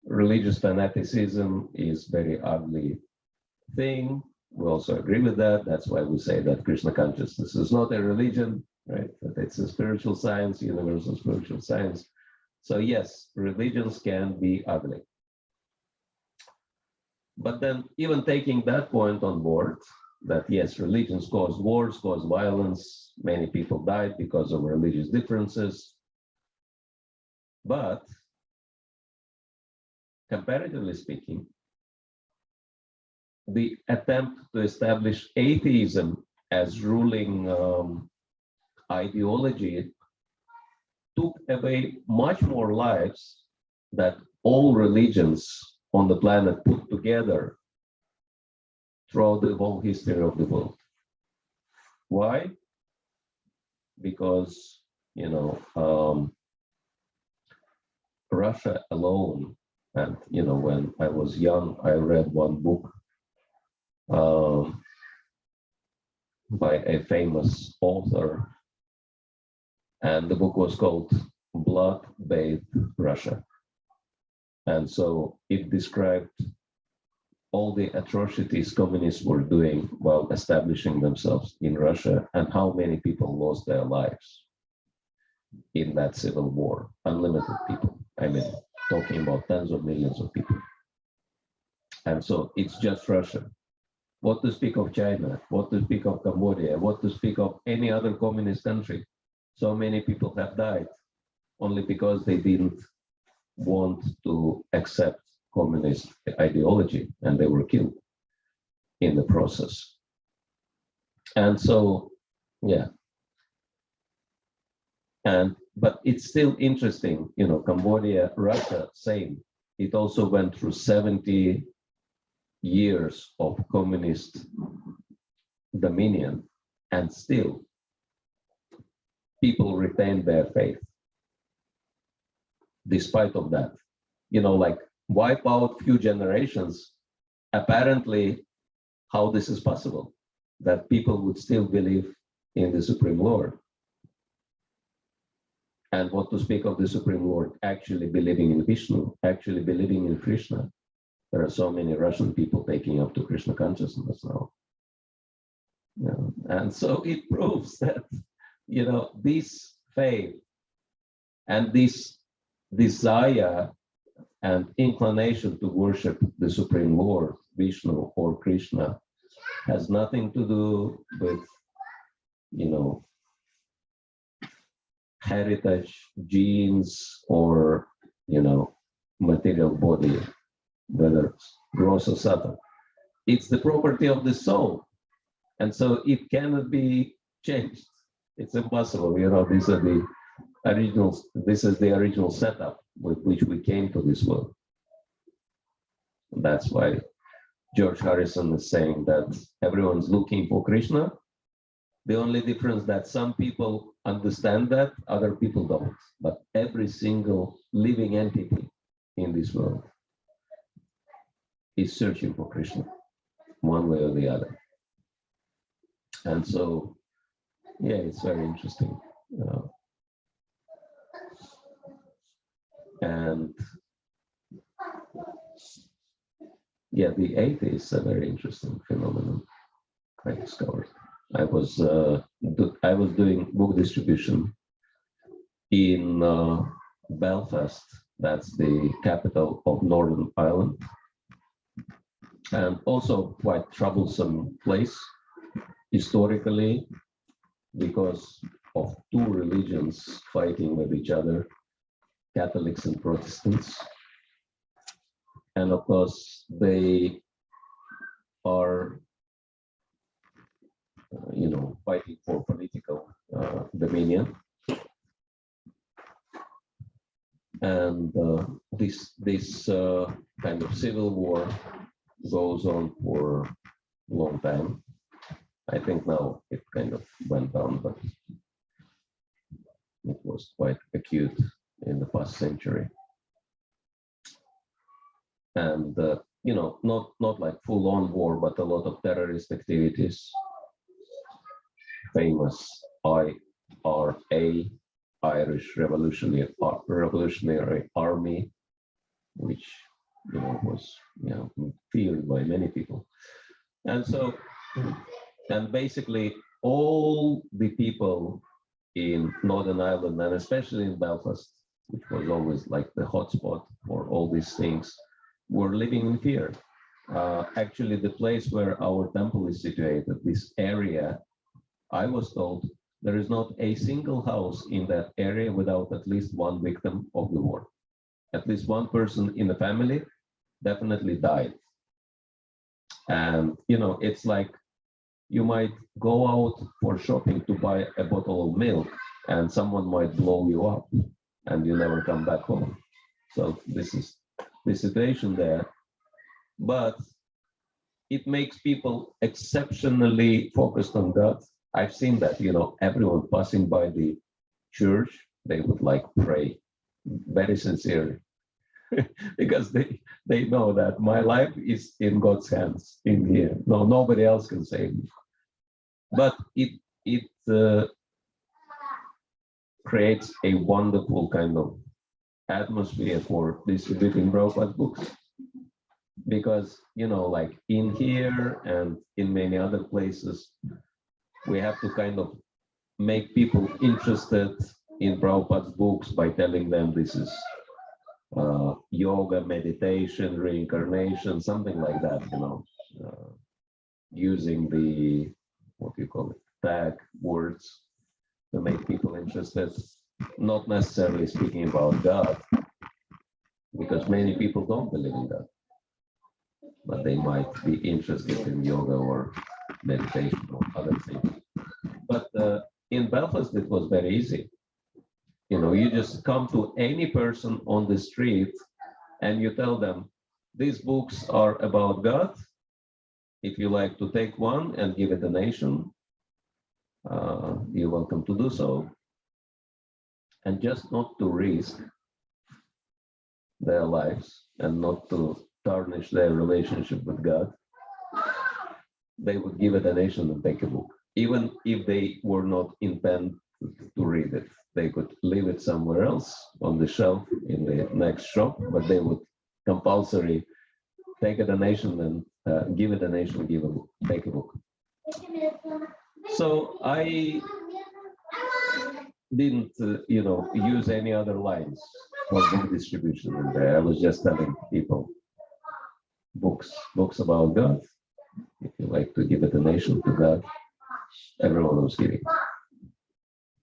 Religious fanaticism is very ugly thing. We also agree with that. That's why we say that Krishna consciousness is not a religion, right? That it's a spiritual science, universal spiritual science. So yes, religions can be ugly. But then even taking that point on board, that yes, religions caused wars, caused violence, many people died because of religious differences. But comparatively speaking, the attempt to establish atheism as ruling ideology took away much more lives that all religions on the planet put together throughout the whole history of the world. Why? Because, Russia alone, and, when I was young, I read one book by a famous author, and the book was called Blood-Bathed Russia. And so it described all the atrocities communists were doing while establishing themselves in Russia and how many people lost their lives in that civil war. Unlimited people. I mean, talking about tens of millions of people. And so it's just Russia. What to speak of China? What to speak of Cambodia? What to speak of any other communist country? So many people have died only because they didn't want to accept communist ideology, and they were killed in the process. And so, yeah. But it's still interesting, Cambodia, Russia, same. It also went through 70 years of communist dominion, and still people retained their faith despite of that. Like wipe out few generations, apparently how this is possible, that people would still believe in the Supreme Lord. And what to speak of the Supreme Lord actually believing in Vishnu, actually believing in Krishna. There are so many Russian people taking up to Krishna consciousness now. And so it proves that, this faith and this desire and inclination to worship the Supreme Lord, Vishnu or Krishna, has nothing to do with, heritage, genes, or, material body, whether it's gross or subtle. It's the property of the soul. And so it cannot be changed. It's impossible. These are the original, this is the original setup with which we came to this world. And that's why George Harrison is saying that everyone's looking for Krishna. The only difference that some people understand that, other people don't. But every single living entity in this world is searching for Krishna, one way or the other. And so, yeah, it's very interesting. And yeah, the atheists are a very interesting phenomenon, I discovered. I was doing book distribution in Belfast. That's the capital of Northern Ireland, and also quite troublesome place historically because of two religions fighting with each other, Catholics and Protestants. And of course, they are fighting for political dominion. And this kind of civil war goes on for a long time. I think now it kind of went down, but it was quite acute in the past century. And not like full-on war, but a lot of terrorist activities. Famous IRA, Irish Revolutionary Army, which was feared by many people. And so, and basically all the people in Northern Ireland, and especially in Belfast, which was always like the hotspot for all these things, were living in fear. Actually, the place where our temple is situated, this area, I was told, there is not a single house in that area without at least one victim of the war. At least one person in the family definitely died. And, you know, it's like you might go out for shopping to buy a bottle of milk and someone might blow you up and you never come back home. So this is the situation there. But it makes people exceptionally focused on God. I've seen that, you know, everyone passing by the church, they would like pray very sincerely because they know that my life is in God's hands in here. No, nobody else can save me. But it creates a wonderful kind of atmosphere for distributing Prabhupada's books. Because, you know, like in here and in many other places, we have to kind of make people interested in Prabhupada's books by telling them this is yoga, meditation, reincarnation, something like that, you know, using the, what do you call it, tag words to make people interested, not necessarily speaking about God, because many people don't believe in God, but they might be interested in yoga or meditation or other things. But in Belfast, it was very easy. You know, you just come to any person on the street and you tell them, these books are about God. If you like to take one and give a donation, you're welcome to do so. And just not to risk their lives and not to tarnish their relationship with God, they would give a donation and take a book. Even if they were not intended to read it, they could leave it somewhere else on the shelf in the next shop, but they would compulsory take a donation and give a donation, give a book, take a book. So I didn't, you know, use any other lines for book distribution in there. I was just telling people, books about God. If you like to give a donation to God, everyone was giving.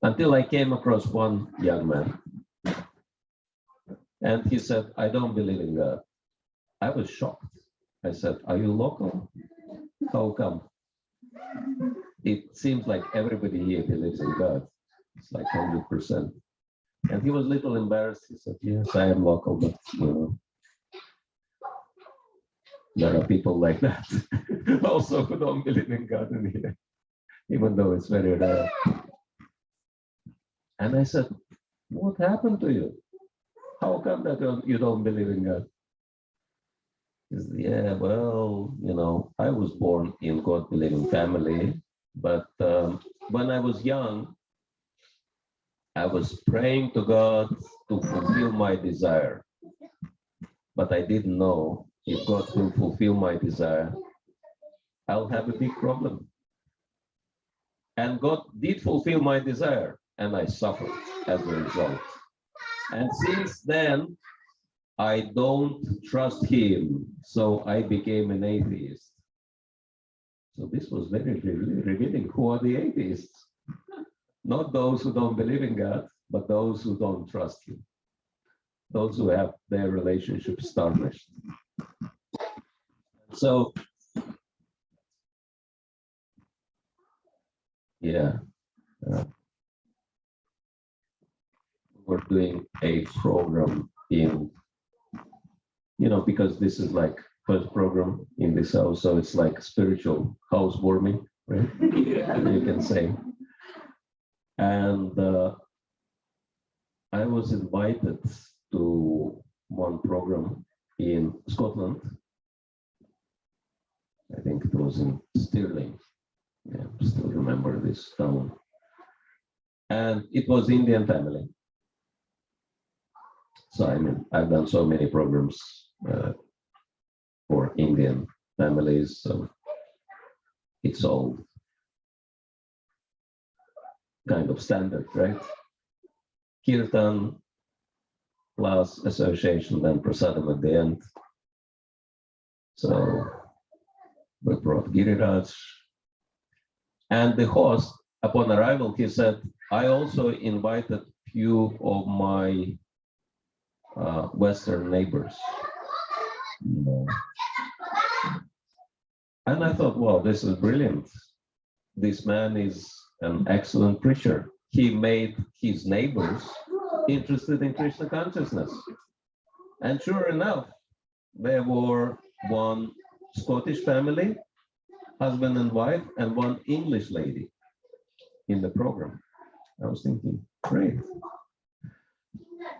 Until I came across one young man, and he said, I don't believe in God. I was shocked. I said, are you local? How come? It seems like everybody here believes in God. It's like 100%. And he was a little embarrassed. He said, yes, I am local, but you know, there are people like that also who don't believe in God in here, even though it's very rare. And I said, what happened to you? How come that you don't believe in God? He said, yeah, well, you know, I was born in God-believing family, but when I was young, I was praying to God to fulfill my desire, but I didn't know if God will fulfill my desire, I'll have a big problem. And God did fulfill my desire, and I suffered as a result. And since then, I don't trust him, so I became an atheist. So this was very revealing. Who are the atheists? Not those who don't believe in God, but those who don't trust him. Those who have their relationships tarnished. So, yeah. We're doing a program in, you know, because this is like first program in this house, so it's like spiritual housewarming, right? Yeah. You can say. And I was invited to one program in Scotland. I think it was in Stirling. Yeah, still remember this town. And it was Indian family. So I mean, I've done so many programs for Indian families, so it's all kind of standard, right? Kirtan plus association, then prasadam at the end. So we brought Giriraj, and the host, upon arrival, he said, I also invited few of my Western neighbors. You know. And I thought, wow, this is brilliant. This man is an excellent preacher. He made his neighbors interested in Krishna consciousness. And sure enough, there were one Scottish family, husband and wife, and one English lady in the program. I was thinking, great.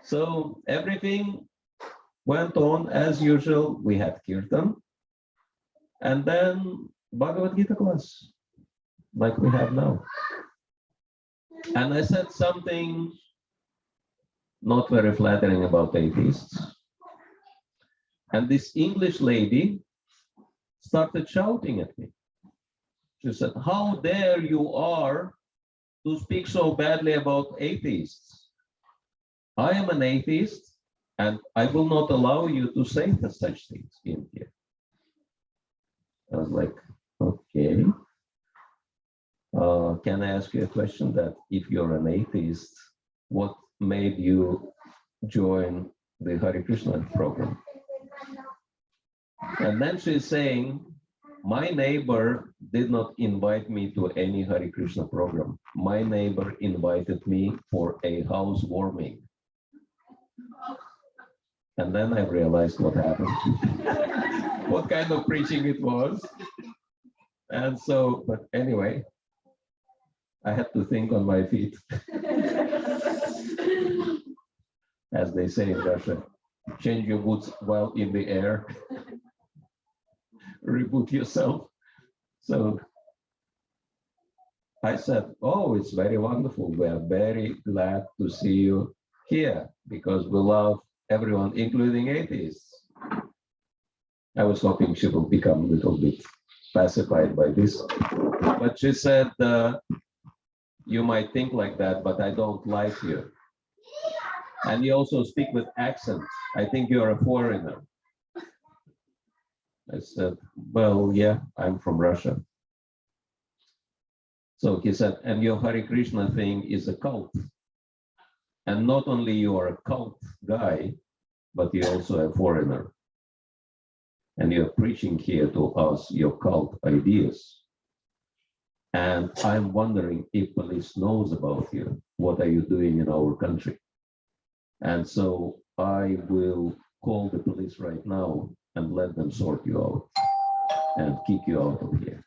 So everything went on as usual. We had kirtan, and then Bhagavad Gita class, like we have now. And I said something not very flattering about atheists. And this English lady started shouting at me. She said, how dare you are to speak so badly about atheists? I am an atheist, and I will not allow you to say such things in here. I was like, okay. Can I ask you a question that if you're an atheist, what made you join the Hare Krishna program? And then she's saying, my neighbor did not invite me to any Hare Krishna program. My neighbor invited me for a housewarming. And then I realized what happened, what kind of preaching it was. And so, but anyway, I had to think on my feet. As they say in Russia, change your boots while in the air. Reboot yourself. So I said, oh, it's very wonderful. We are very glad to see you here because we love everyone, including atheists. I was hoping she will become a little bit pacified by this. But she said, you might think like that, but I don't like you. And you also speak with accent. I think you're a foreigner. I said, well, yeah, I'm from Russia. So he said, and your Hare Krishna thing is a cult. And not only you are a cult guy, but you're also a foreigner. And you're preaching here to us your cult ideas. And I'm wondering if police knows about you. What are you doing in our country? And so I will call the police right now and let them sort you out and kick you out of here.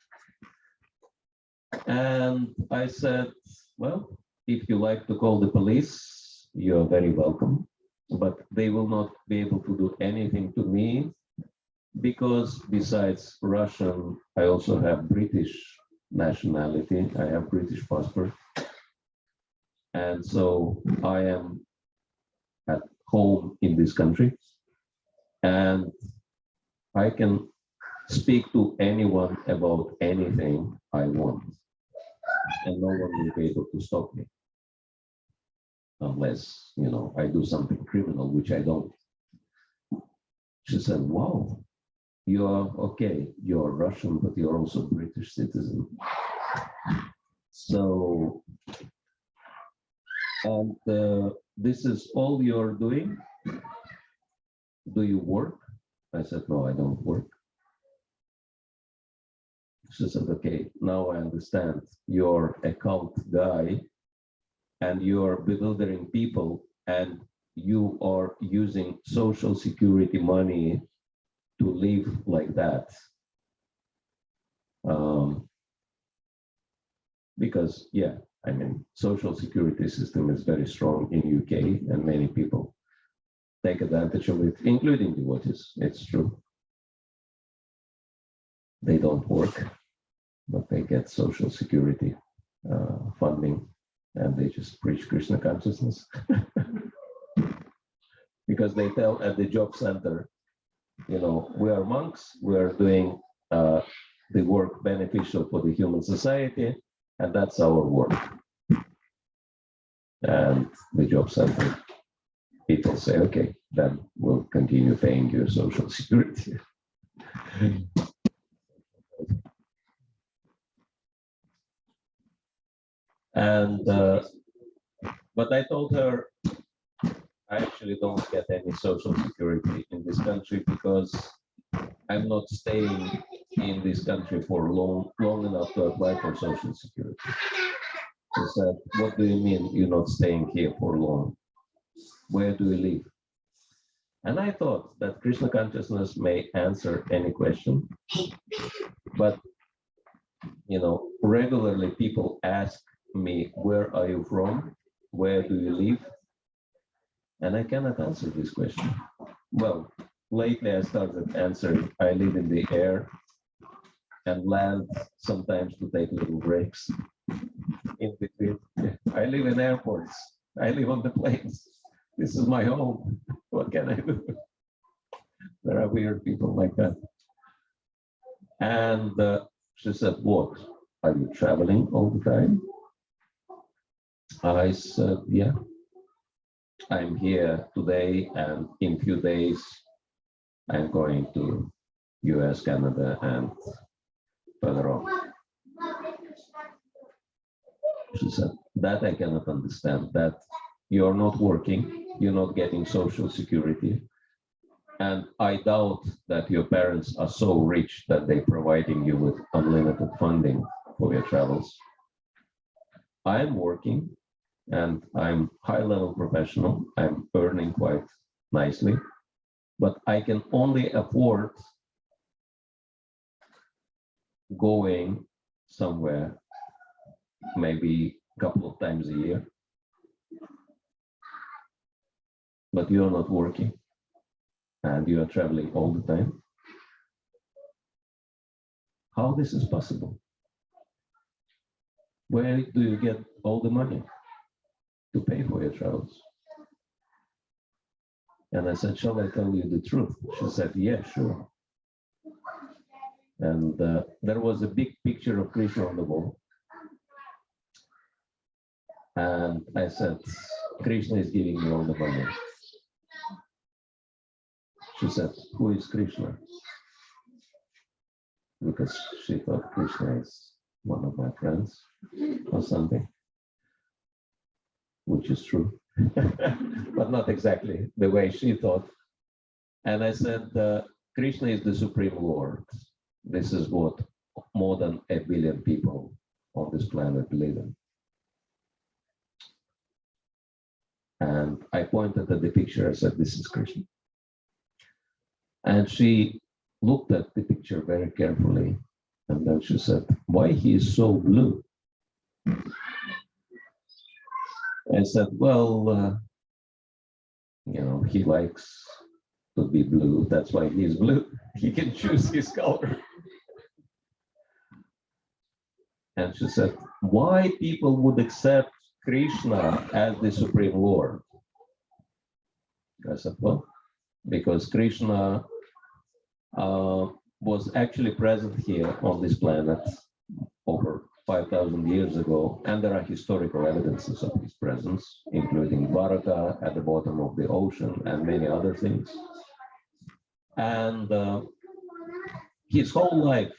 And I said, well, if you like to call the police, you're very welcome, but they will not be able to do anything to me because besides Russian, I also have British nationality. I have British passport. And so I am at home in this country and I can speak to anyone about anything I want, and no one will be able to stop me unless, you know, I do something criminal, which I don't. She said, wow, you're okay, you're Russian, but you're also British citizen. So, and this is all you're doing? Do you work? I said, no, I don't work. She said, okay, now I understand. You're a cult guy and you're bewildering people and you are using social security money to live like that. Because, yeah, I mean, social security system is very strong in UK and many people take advantage of it, including devotees. It's true. They don't work, but they get social security funding and they just preach Krishna consciousness. Because they tell at the job center, you know, we are monks, we are doing the work beneficial for the human society, and that's our work. And the job center people say, okay, then we'll continue paying your social security. And but I told her I actually don't get any social security in this country because I'm not staying in this country for long enough to apply for social security. She said, what do you mean you're not staying here for long? Where do you live? And I thought that Krishna consciousness may answer any question, but regularly people ask me, where are you from? Where do you live? And I cannot answer this question. Well, lately I started answering, I live in the air and land sometimes to take little breaks in between. I live in airports. I live on the planes. This is my home. What can I do? There are weird people like that. And she said, what? Are you traveling all the time? I said, yeah. I'm here today, and in a few days, I'm going to US, Canada, and further on. She said, that I cannot understand, that you're not working, you're not getting social security, and I doubt that your parents are so rich that they're providing you with unlimited funding for your travels. I'm working, and I'm high-level professional. I'm earning quite nicely, but I can only afford going somewhere maybe a couple of times a year. But you're not working, and you are traveling all the time. How this is possible? Where do you get all the money to pay for your travels? And I said, shall I tell you the truth? She said, yeah, sure. And there was a big picture of Krishna on the wall. And I said, Krishna is giving me all the money. She said, who is Krishna? Because she thought Krishna is one of my friends or something, which is true, but not exactly the way she thought. And I said, Krishna is the Supreme Lord. This is what more than 1 billion people on this planet live in. And I pointed at the picture, I said, this is Krishna. And she looked at the picture very carefully. And then she said, why he is so blue? I said, well, he likes to be blue. That's why he's blue. He can choose his color. And she said, why people would accept Krishna as the Supreme Lord? I said, well, because Krishna was actually present here on this planet over 5,000 years ago, and there are historical evidences of his presence, including Dwaraka at the bottom of the ocean and many other things. And his whole life,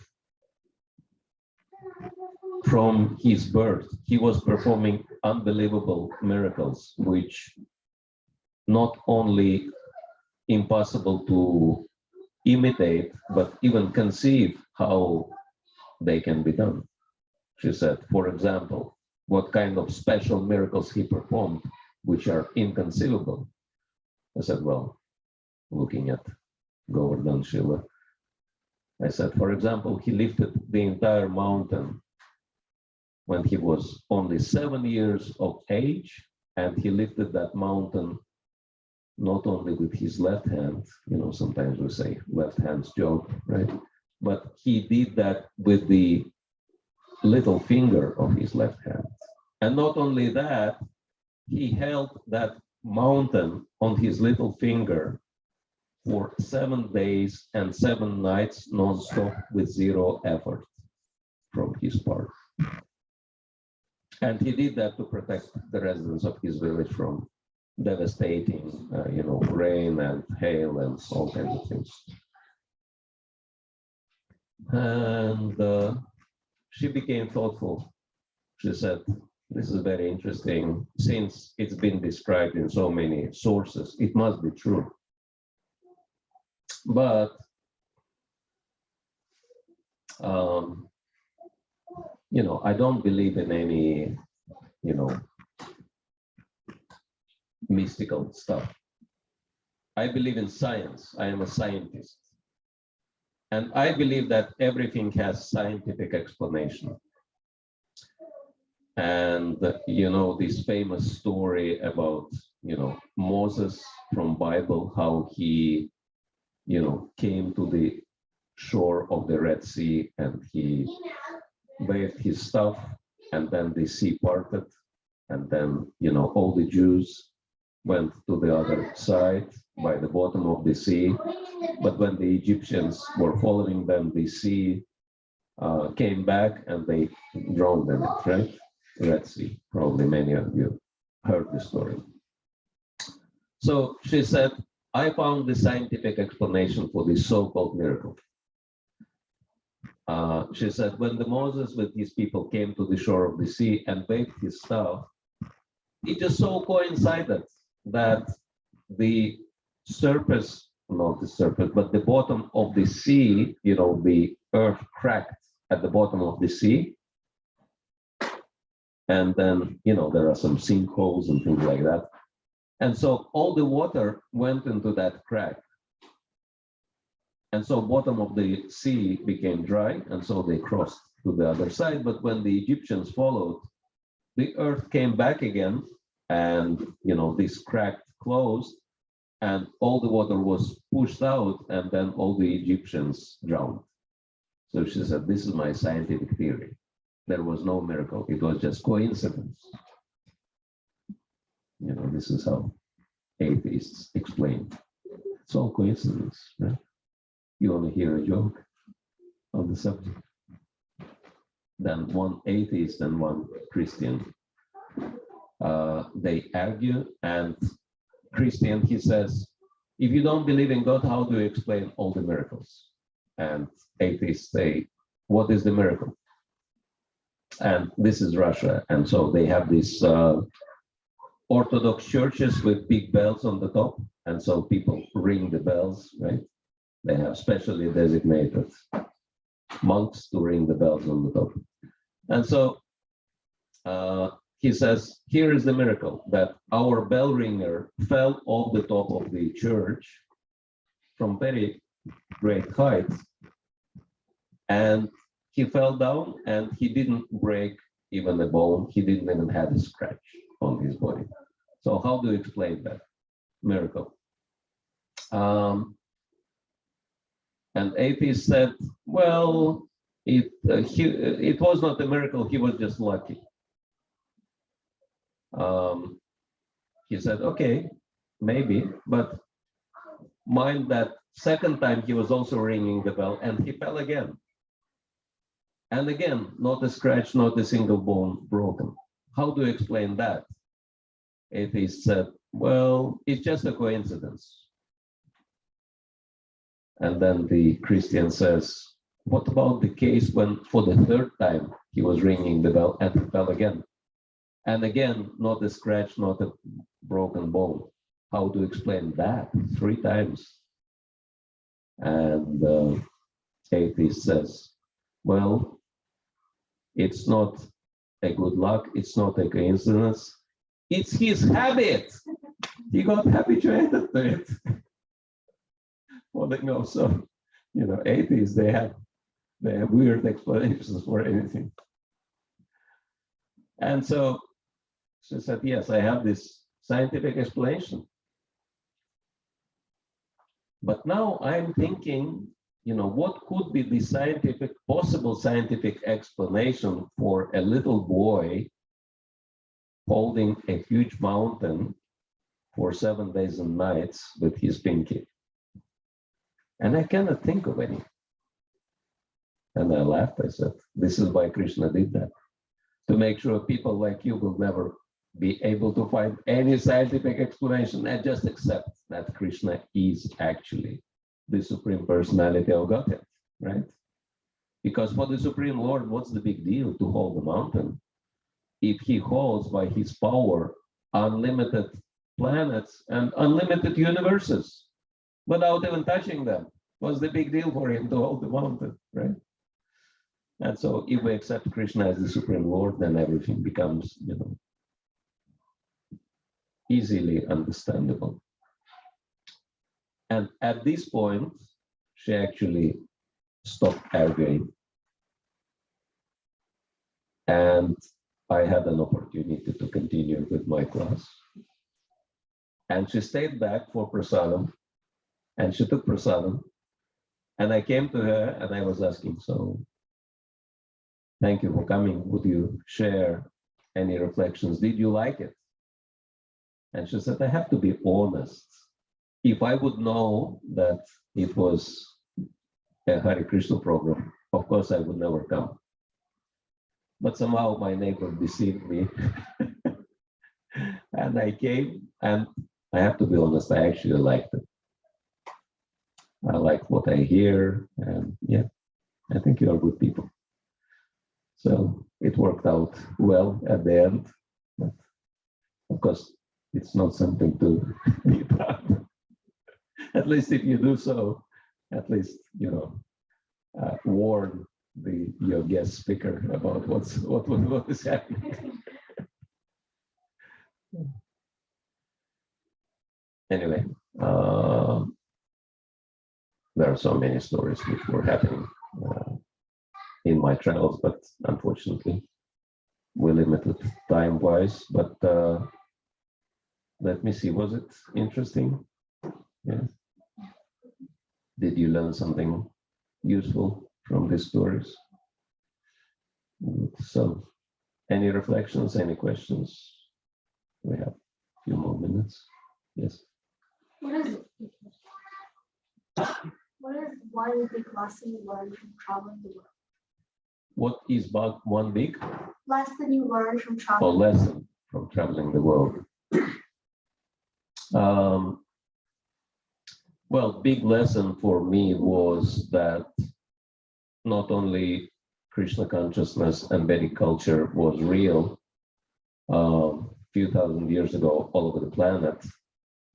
from his birth, he was performing unbelievable miracles, which not only impossible to imitate, but even conceive how they can be done. She said, for example, what kind of special miracles he performed, which are inconceivable. I said, well, looking at Govardhan Shiva, I said, for example, he lifted the entire mountain when he was only 7 years of age, and he lifted that mountain not only with his left hand, sometimes we say left hand's joke, right? But he did that with the little finger of his left hand. And not only that, he held that mountain on his little finger for 7 days and 7 nights non-stop with 0 effort from his part. And he did that to protect the residents of his village from devastating, rain and hail and all kinds of things. And she became thoughtful. She said, this is very interesting. Since it's been described in so many sources, it must be true. But you know, I don't believe in any, you know, mystical stuff. I believe in science. I am a scientist. And I believe that everything has scientific explanation. And, you know, this famous story about, you know, Moses from Bible, how he, you know, came to the shore of the Red Sea and he waved his staff and then the sea parted. And then, you know, all the Jews went to the other side by the bottom of the sea. But when the Egyptians were following them, the sea came back and they drowned in it, right? Red Sea. Probably many of you heard the story. So she said, I found the scientific explanation for this so-called miracle. She said, when the Moses with his people came to the shore of the sea and waved his staff, it just so coincided that the surface, not the surface, but the bottom of the sea, you know, the earth cracked at the bottom of the sea. And then, you know, there are some sinkholes and things like that. And so all the water went into that crack. And so bottom of the sea became dry, and so they crossed to the other side. But when the Egyptians followed, the earth came back again, and, you know, this crack closed, and all the water was pushed out, and then all the Egyptians drowned. So she said, this is my scientific theory. There was no miracle. It was just coincidence. You know, this is how atheists explain. It's all coincidence, right? You want to hear a joke on the subject? Then one atheist and one Christian, they argue, and Christian, he says, if you don't believe in God, how do you explain all the miracles? And atheists say, what is the miracle? And this is Russia. And so they have these Orthodox churches with big bells on the top. And so people ring the bells, right? They have specially designated monks to ring the bells on the top. And so he says, here is the miracle, that our bell ringer fell off the top of the church from very great height. And he fell down and he didn't break even a bone. He didn't even have a scratch on his body. So how do you explain that miracle? And atheist said, well, it was not a miracle. He was just lucky. He said, okay, maybe, but mind that second time he was also ringing the bell and he fell again. And again, not a scratch, not a single bone broken. How do you explain that? Atheist said, well, it's just a coincidence. And then the Christian says, what about the case when for the third time he was ringing the bell and he fell again? And again, not a scratch, not a broken bone. How to explain that 3 times? And atheist says, well, it's not a good luck. It's not a coincidence. It's his habit. He got habituated to it. Well, they know, so, you know, atheists, they have weird explanations for anything. And so she said, yes, I have this scientific explanation. But now I'm thinking, you know, what could be the possible scientific explanation for a little boy holding a huge mountain for 7 days and nights with his pinky? And I cannot think of any. And I laughed. I said, this is why Krishna did that, to make sure people like you will never be able to find any scientific explanation and just accept that Krishna is actually the Supreme Personality of Godhead, right? Because for the Supreme Lord, what's the big deal to hold the mountain? if he holds by his power unlimited planets and unlimited universes without even touching them? What's the big deal for him to hold the mountain, right? And so if we accept Krishna as the Supreme Lord, then everything becomes, easily understandable. And at this point, she actually stopped arguing. And I had an opportunity to continue with my class. And she stayed back for prasadam, and she took prasadam. And I came to her and I was asking, so thank you for coming. Would you share any reflections? Did you like it? And she said, I have to be honest. If I would know that it was a Hare Krishna program, of course I would never come. But somehow my neighbor deceived me. And I came, and I have to be honest, I actually liked it. I like what I hear, and yeah, I think you are good people. So it worked out well at the end, but of course, it's not something to be proud of. At least if you do so, at least, warn your guest speaker about what is happening. Anyway, there are so many stories which were happening in my travels, but unfortunately, we're limited time-wise. But let me see, was it interesting? Yes. Did you learn something useful from these stories? So, any reflections, any questions? We have a few more minutes. Yes. What is one big lesson you learned from traveling the world? What is one big Lesson you learned from traveling? lesson from traveling the world? Well, big lesson for me was that not only Krishna consciousness and Vedic culture was real, few thousand years ago, all over the planet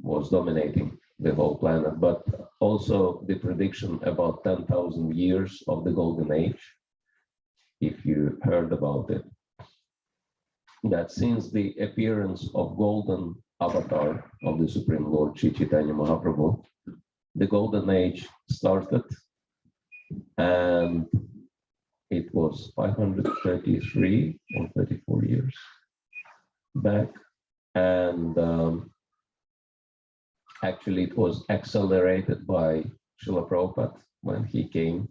was dominating the whole planet, but also the prediction about 10,000 years of the golden age, if you heard about it, that since the appearance of golden avatar of the Supreme Lord Sri Chaitanya Mahaprabhu, the golden age started, and it was 533 or 34 years back, and actually it was accelerated by Srila Prabhupada when he came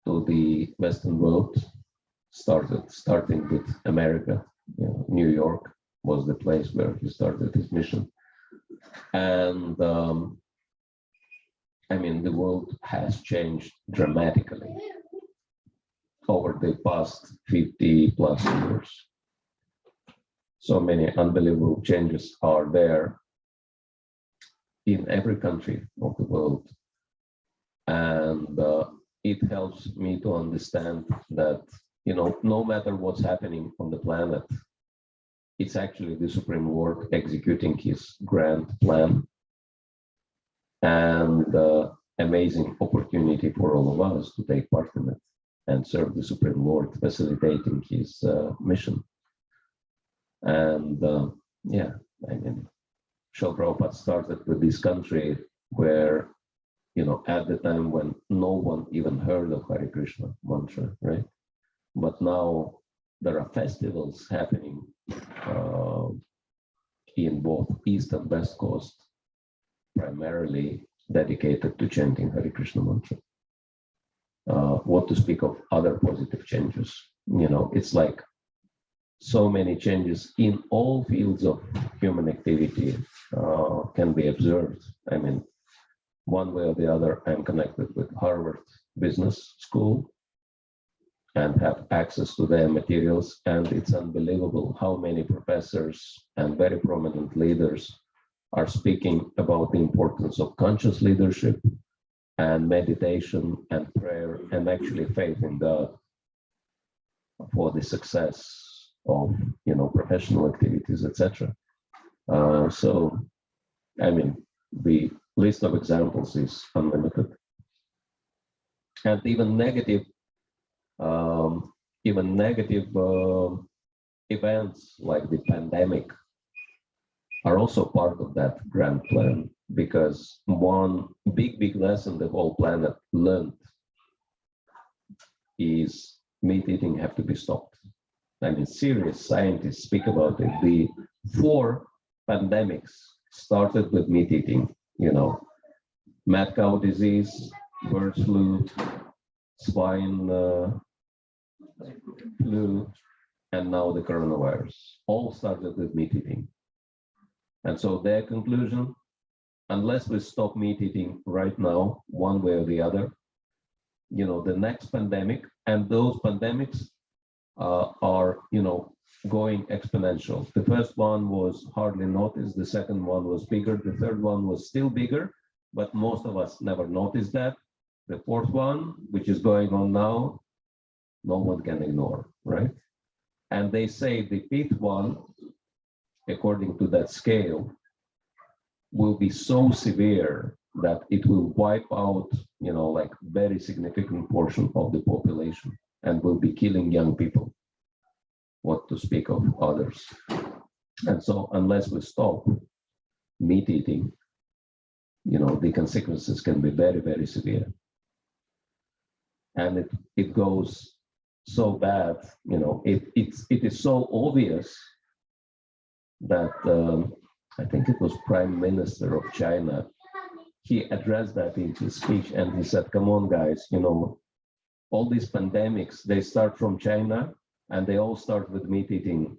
to the Western world, starting with America. New York was the place where he started his mission. And I mean, the world has changed dramatically over the past 50 plus years. So many unbelievable changes are there in every country of the world. And it helps me to understand that, no matter what's happening on the planet, it's actually the Supreme Lord executing his grand plan. And amazing opportunity for all of us to take part in it and serve the Supreme Lord, facilitating his mission. And yeah, I mean, Srila Prabhupada started with this country where, at the time when no one even heard of Hare Krishna mantra, right? But now there are festivals happening in both East and West Coast, primarily dedicated to chanting Hare Krishna mantra. What to speak of other positive changes? It's like so many changes in all fields of human activity can be observed. I mean, one way or the other, I'm connected with Harvard Business School and have access to their materials. And it's unbelievable how many professors and very prominent leaders are speaking about the importance of conscious leadership and meditation and prayer and actually faith in God for the success of professional activities, etc. So, I mean, the list of examples is unlimited, and even negative events like the pandemic are also part of that grand plan, because one big lesson the whole planet learned is meat eating have to be stopped. I mean, serious scientists speak about it. The 4 pandemics started with meat eating, mad cow disease, bird flu, swine flu, and now the coronavirus, all started with meat eating. And so their conclusion, unless we stop meat eating right now, one way or the other, the next pandemic, and those pandemics are, going exponential. The first one was hardly noticed. The second one was bigger. The third one was still bigger, but most of us never noticed that. The fourth one, which is going on now, no one can ignore, right? And they say the fifth one, according to that scale, will be so severe that it will wipe out, like very significant portion of the population, and will be killing young people, what to speak of others. And so unless we stop meat eating, the consequences can be very, very severe. And it goes so bad, it is so obvious that I think it was Prime Minister of China, he addressed that in his speech, and he said, come on guys, all these pandemics, they start from China and they all start with meat eating.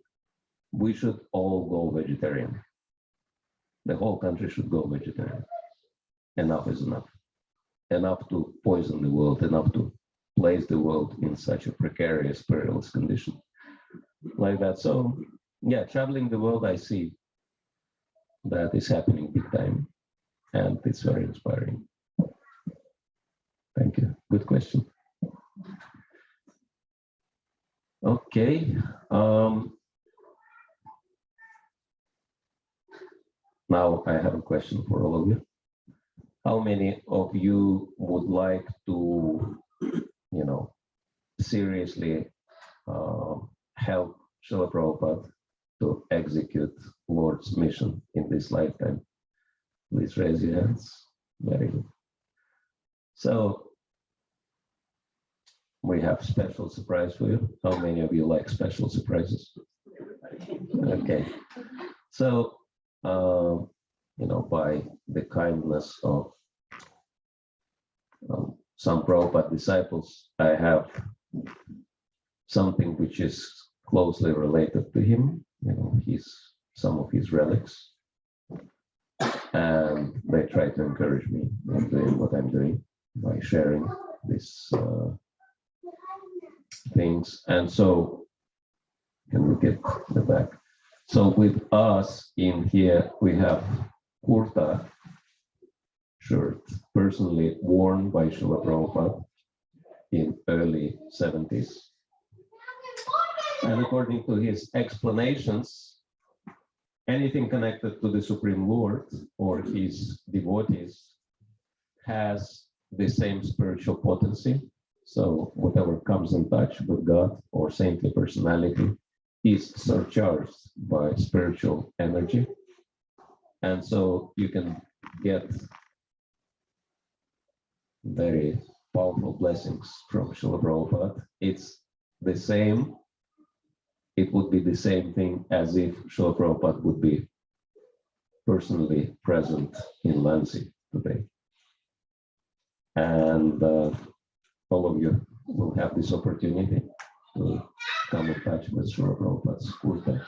We should all go vegetarian. The whole country should go vegetarian. Enough is enough. Enough to poison the world, enough to place the world in such a precarious, perilous condition like that. So yeah, traveling the world, I see that is happening big time, and it's very inspiring. Thank you. Good question. Okay. Now I have a question for all of you. How many of you would like to, seriously help Srila Prabhupada to execute Lord's mission in this lifetime? Please raise your hands. Very good. So we have special surprise for you. How many of you like special surprises? Okay. So, by the kindness of some Prabhupada disciples, I have something which is closely related to him, some of his relics. And they try to encourage me in doing what I'm doing by sharing these things. And so, can we get the back? So with us in here, we have kurta shirt, personally worn by Srila Prabhupada in early 70s. And according to his explanations, anything connected to the Supreme Lord or his devotees has the same spiritual potency. So whatever comes in touch with God or saintly personality is surcharged by spiritual energy. And so you can get very powerful blessings from Srila Prabhupada. It's the same, it would be the same thing as if Srila Prabhupada would be personally present in Lansing today. And all of you will have this opportunity to come in touch with Srila Prabhupada's kurta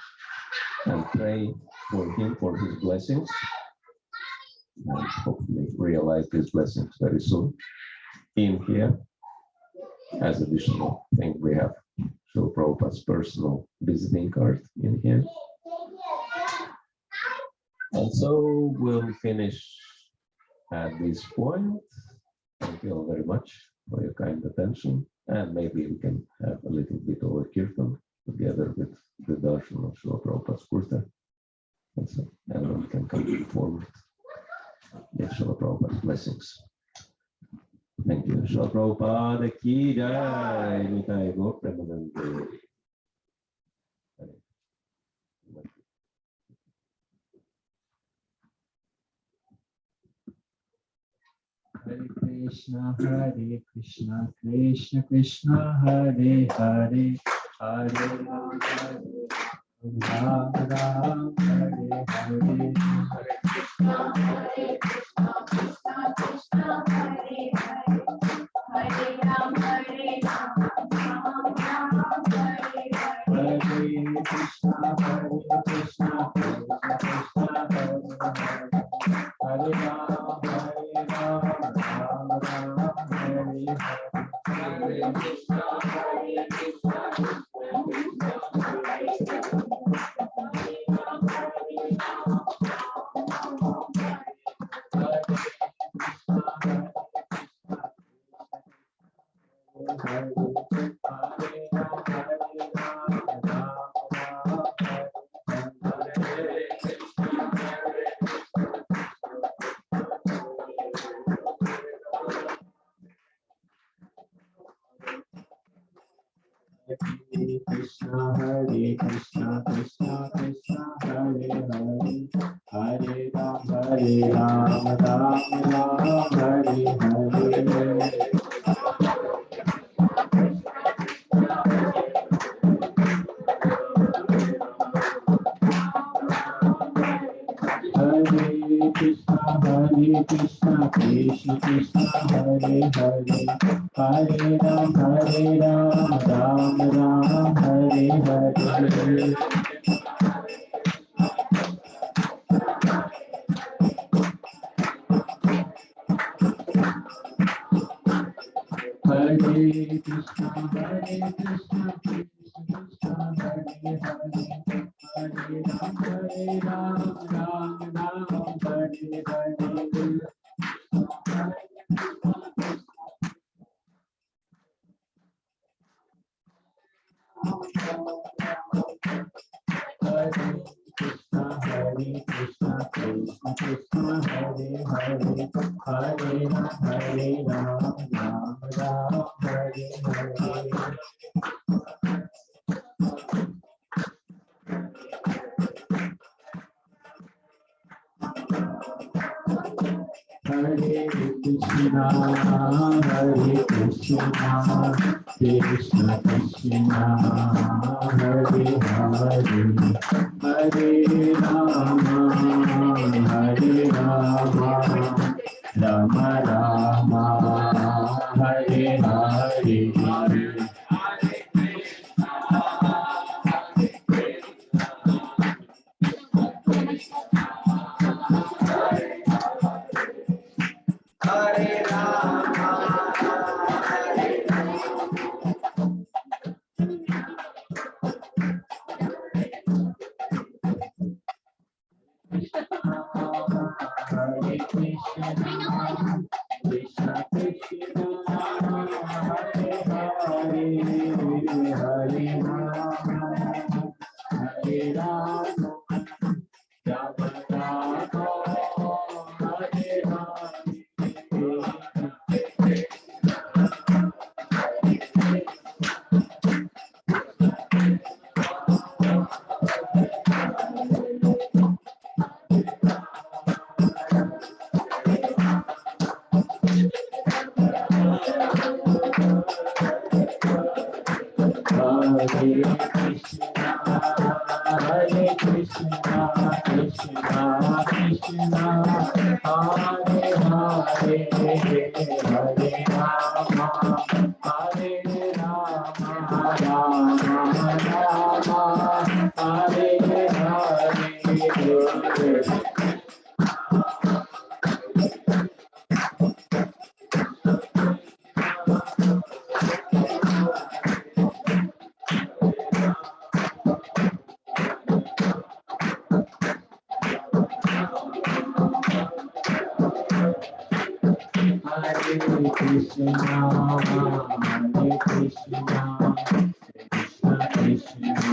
and pray for him, for his blessings, and hopefully realize these blessings very soon. In here, as additional thing, we have Srila Prabhupada's personal visiting card in here. And so we'll finish at this point. Thank you all very much for your kind attention. And maybe we can have a little bit of a kirtan together with the darshan of Srila Prabhupada's Kurta. And so everyone can come forward. Get Srila Prabhupada's blessings. Thank you. Srila Prabhupada ki jai. Nitai Gaur Premanande. Hare Krishna, Krishna Krishna, Hare Hare, Hare Ram, Ram Ram, Hare Hare. Krishna, Hare Krishna, Krishna Krishna, Hare Hare, Hare Ram, Ram Ram, Hare Hare. Hare Krishna, Krishna Krishna, Hare Hare, Hare Ram, Ram Ram, Hare Hare. Hare Krishna, Krishna Krishna, Hare Hare, Hare Ram, Ram Ram, Hare Hare. Hare Krishna, Krishna Krishna, Hare Hare, Hare Ram, Ram Ram, Hare Hare. Hare Krishna, Krishna Krishna, Hare Hare, Hare Rama, Rama Rama, Hare Hare. Hare Krishna, Krishna Krishna, Hare Hare, Hare Rama, Hare Rama, Rama Rama, Hare Hare. Hare Krishna, Krishna Krishna, Hare Hare, Hare Rama, Hare Rama, Rama Rama, Hare Hare. Hare Krishna, Krishna Krishna,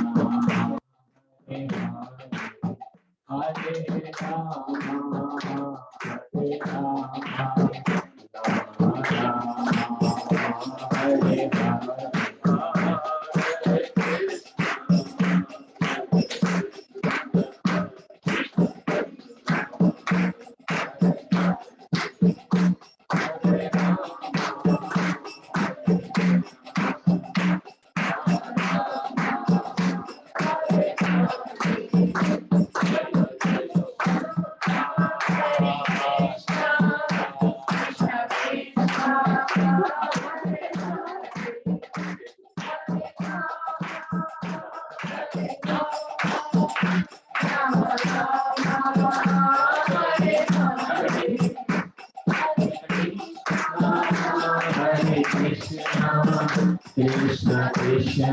Krishna Krishna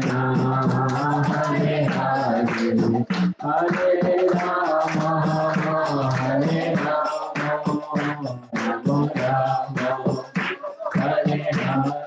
Hare Hare Hare Rama Hare Rama Rama Rama Hare Hare.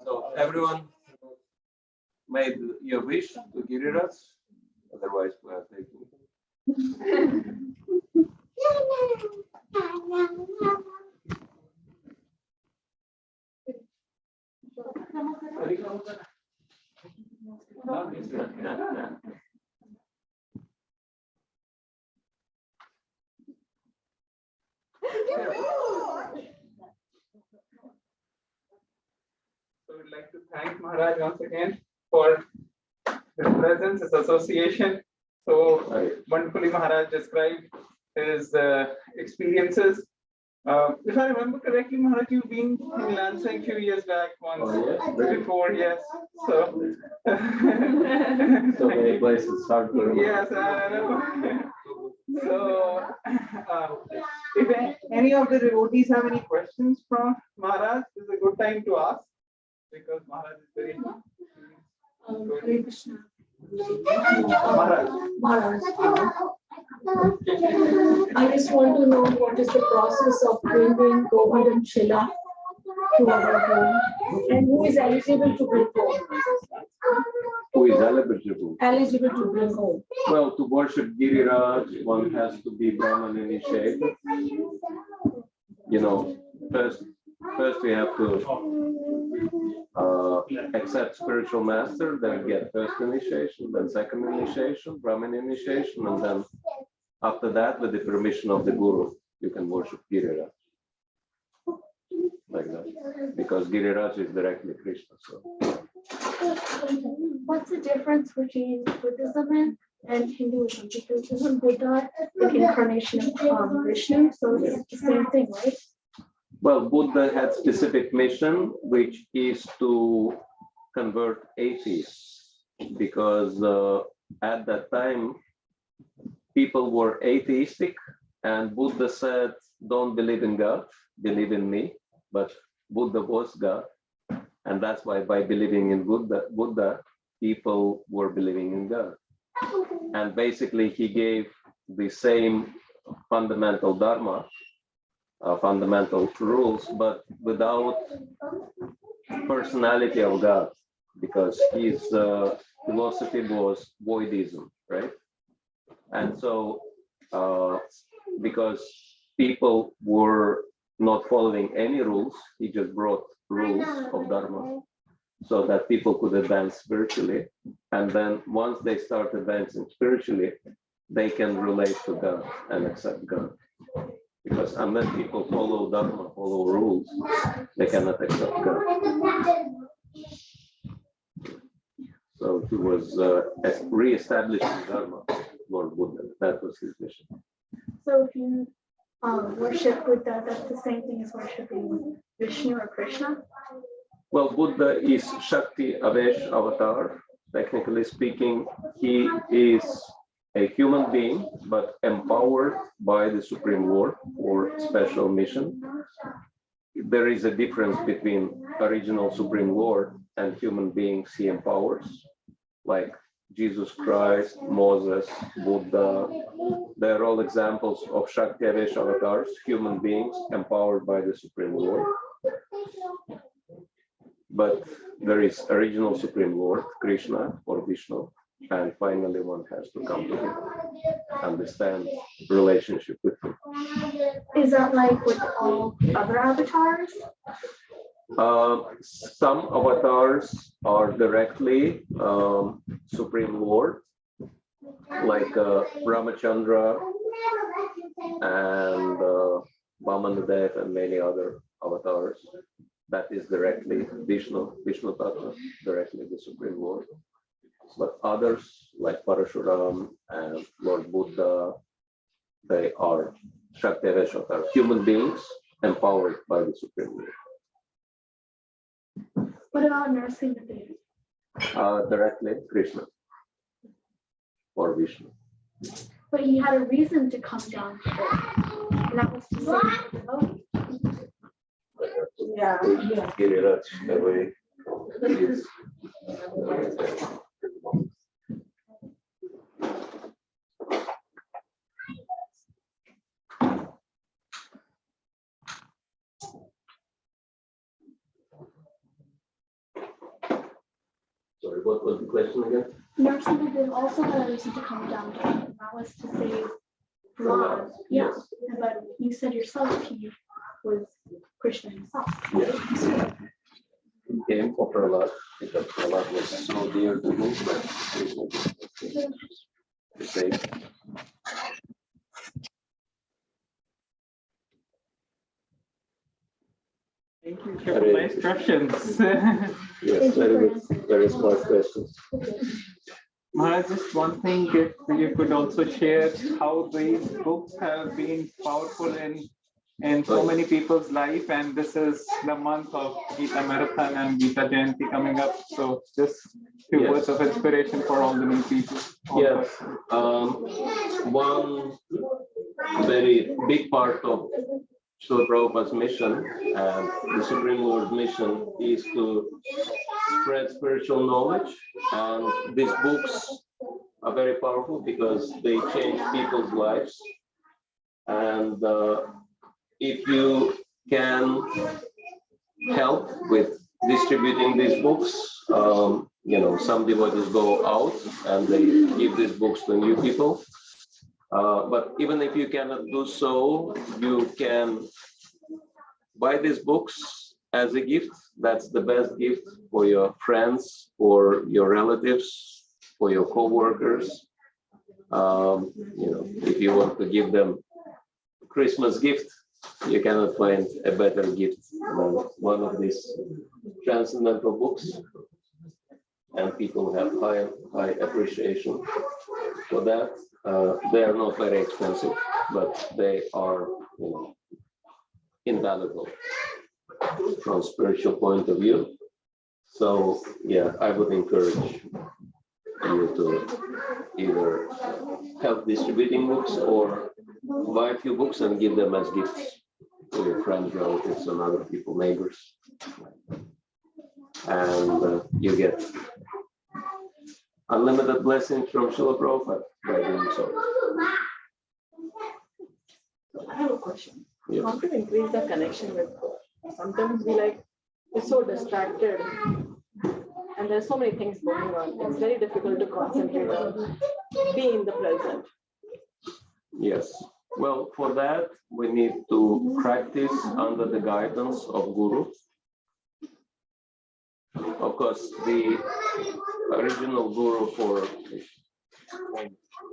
So everyone made your wish to Giriraj, otherwise we are taking. So we'd like to thank Maharaj once again for his presence, his association. So wonderfully Maharaj described his experiences. If I remember correctly, Maharaj, you've been in Lansing a few years back once before, yes. So, So many places hard to remember. yes, I know. So, if any of the devotees have any questions from Maharaj, this is a good time to ask because Maharaj is very. Hare Krishna. Maharaj. Maharaj. I just want to know what is the process of bringing Govardhan Shila to our home and who is eligible to bring home? Who is eligible? Eligible to bring home. Well, to worship Giriraj, one has to be Brahman initiated. You know, first we have to accept spiritual master, then get first initiation, then second initiation, Brahman initiation, and then after that, with the permission of the Guru, you can worship Giriraj. Like that. Because Giriraj is directly Krishna. So. What's the difference between Buddhism and Hinduism? Because isn't Buddha the incarnation of Vishnu? So it's the same thing, right? Well, Buddha had specific mission, which is to convert atheists, because at that time, people were atheistic, and Buddha said, don't believe in God, believe in me. But Buddha was God, and that's why by believing in Buddha, people were believing in God. And basically, he gave the same fundamental dharma, fundamental rules, but without personality of God, because his philosophy was voidism, right? And so, because people were not following any rules, he just brought rules of dharma so that people could advance spiritually. And then once they start advancing spiritually, they can relate to God and accept God. Because unless people follow dharma, follow rules, they cannot accept God. So he was re-establishing dharma, Lord Buddha. That was his mission. So if you worship Buddha, that's the same thing as worshiping Vishnu or Krishna? Well, Buddha is Shakti Avesh avatar. technically speaking, he is a human being, but empowered by the Supreme Lord for special mission. There is a difference between original Supreme Lord and human beings he empowers, like Jesus Christ, Moses, Buddha. They're all examples of Shakti Avesh avatars, human beings empowered by the Supreme Lord. But there is original Supreme Lord, Krishna or Vishnu, and finally one has to come to him, understand relationship with him. Is that like with all other avatars? Some avatars are directly Supreme Lord, like Ramachandra and Vamanadev and many other avatars. That is directly Vishnu Tattva, directly the Supreme Lord. But others, like Parashuram and Lord Buddha, they are Shakti Aveshatar, human beings empowered by the Supreme Lord. What about Narasimhadev? Directly Krishna or Vishnu. But he had a reason to come down to earth, and that was to save the devotees. Yeah. Giriraj, away. Sorry, what was the question again? Narasimhadev also had a reason to come down to earth, and that was to save Prahlad. Yeah, Yes. but you said yourself he was Krishna himself. Yes. He came for Prahlad because Prahlad was so dear to him that Krishna to save. Thank you for the nice questions. Yes, very good, very smart questions. Maharaj, just one thing, if you could also share how these books have been powerful in so many people's life, and this is the month of Gita Marathon and Gita Jayanti coming up, so just few Yes. words of inspiration for all the new people. Yes, one very big part of Srila Prabhupada's mission and the Supreme Lord's mission is to spread spiritual knowledge, and these books are very powerful because they change people's lives. And if you can help with distributing these books, some devotees go out and they give these books to new people. But even if you cannot do so, you can buy these books as a gift. That's the best gift for your friends, for your relatives, for your co-workers. If you want to give them Christmas gift, you cannot find a better gift than one of these transcendental books. And people have high appreciation for that. They are not very expensive, but they are invaluable from spiritual point of view. So yeah, I would encourage you to either help distributing books or buy a few books and give them as gifts to your friends, relatives, and other people, neighbors. And you get unlimited blessings from Srila Prabhupada by doing so. I have a question. Yes. How to increase the connection with God? Sometimes we're so distracted and there's so many things going on. It's very difficult to concentrate on be in the present. Yes. Well, for that, we need to practice under the guidance of Guru. Of course, the original Guru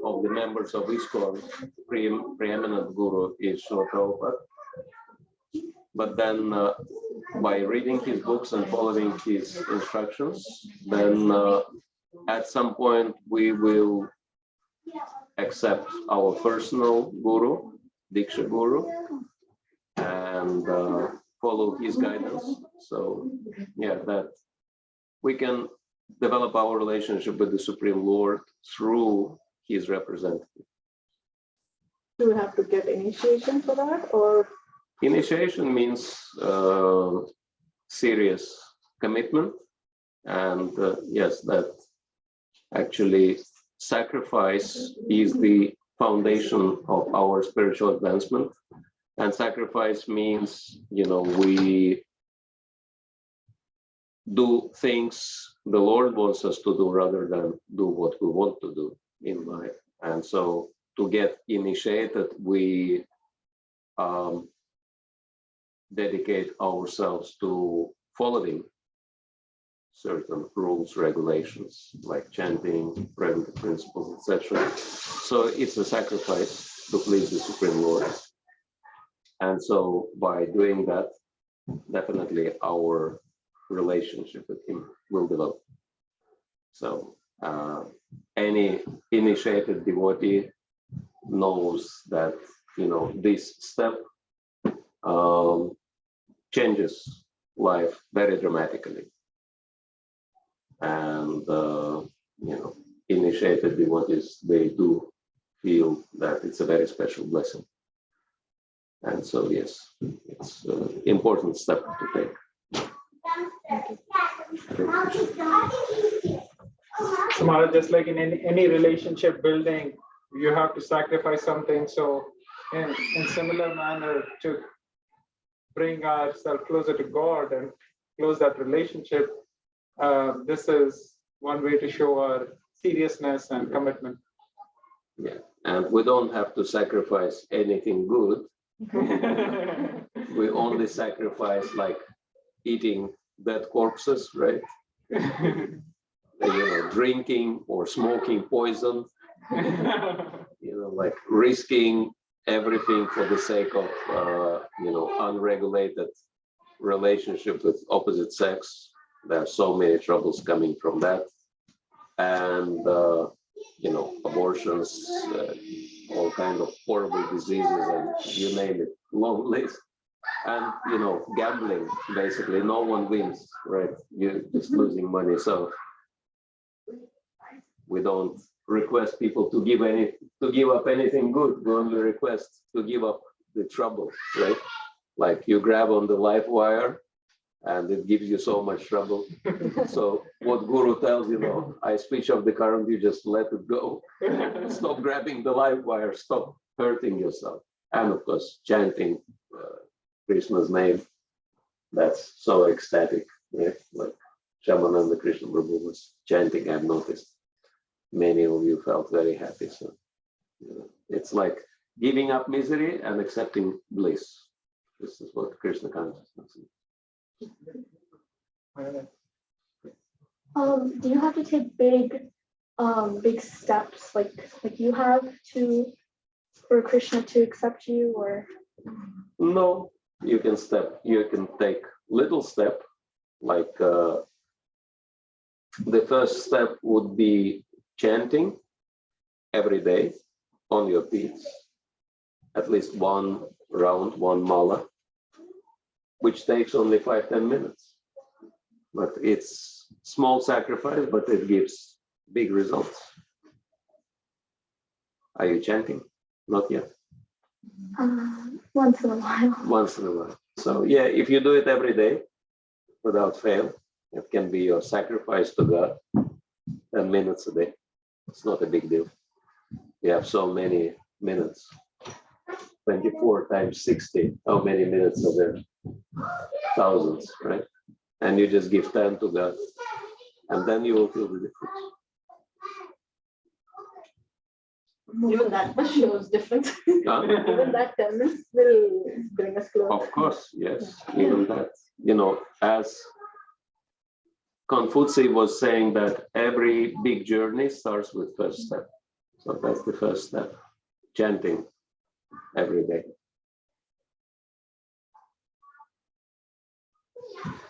of the members of ISKCON, preeminent Guru is Srila Prabhupada. But then by reading his books and following his instructions, then at some point we will accept our personal Guru, Diksha Guru, and follow his guidance. So yeah, that we can develop our relationship with the Supreme Lord through his representative. Do we have to get initiation for that, or? Initiation means serious commitment, and yes, that actually sacrifice is the foundation of our spiritual advancement. And sacrifice means, we do things the Lord wants us to do rather than do what we want to do in life. And so to get initiated, we dedicate ourselves to following certain rules, regulations, like chanting, preventive principles, etc. So it's a sacrifice to please the Supreme Lord. And so by doing that, definitely our relationship with him will develop. So any initiated devotee knows that, this step changes life very dramatically. And, initiated devotees, they do feel that it's a very special blessing. And so, yes, it's an important step to take. So Maharaj, just like in any relationship building, you have to sacrifice something. So in similar manner, to bring ourselves closer to God and close that relationship, this is one way to show our seriousness and commitment. Yeah, and we don't have to sacrifice anything good. We only sacrifice like eating dead corpses, right? Drinking or smoking poison, like risking everything for the sake of, unregulated relationship with opposite sex. There are so many troubles coming from that. And, abortions, all kinds of horrible diseases, and you name it, long list. And, gambling, basically, no one wins, right? You're just losing money. So we don't request people to give up anything good. We only request to give up the trouble, right? Like you grab on the live wire and it gives you so much trouble. So what Guru tells, I switch off the current, you just let it go. Stop grabbing the live wire, stop hurting yourself. And of course, chanting Krishna's name, that's so ecstatic, right? Like Shamananda Krishna Prabhu was chanting, I've noticed. Many of you felt very happy. So it's like giving up misery and accepting bliss. This is what Krishna consciousness is. Do you have to take big steps like you have for Krishna to accept you, or? No, you can take little step, like the first step would be chanting every day on your feet, at least one round, one mala, which takes only 5-10 minutes. But it's small sacrifice, but it gives big results. Are you chanting? Not yet. Once in a while. Once in a while. So yeah, if you do it every day without fail, it can be your sacrifice to God. 10 minutes a day. It's not a big deal. You have so many minutes. 24 times 60. How many minutes are there? Thousands, right? And you just give 10 to God, and then you will feel the difference. Even that much shows difference. Even that 10 minutes will bring us closer. Of course, yes. Even that, as Confucius was saying that every big journey starts with first step. So that's the first step, chanting every day.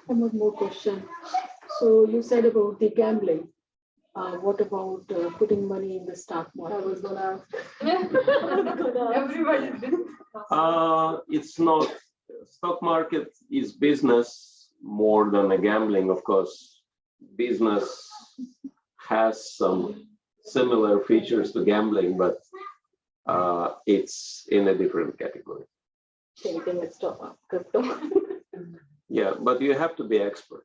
And one more question. So you said about the gambling. What about putting money in the stock market? I was gonna ask. Everybody did. It's not, stock market is business more than a gambling, of course. Business has some similar features to gambling, but it's in a different category. Same thing with crypto. Yeah, but you have to be expert.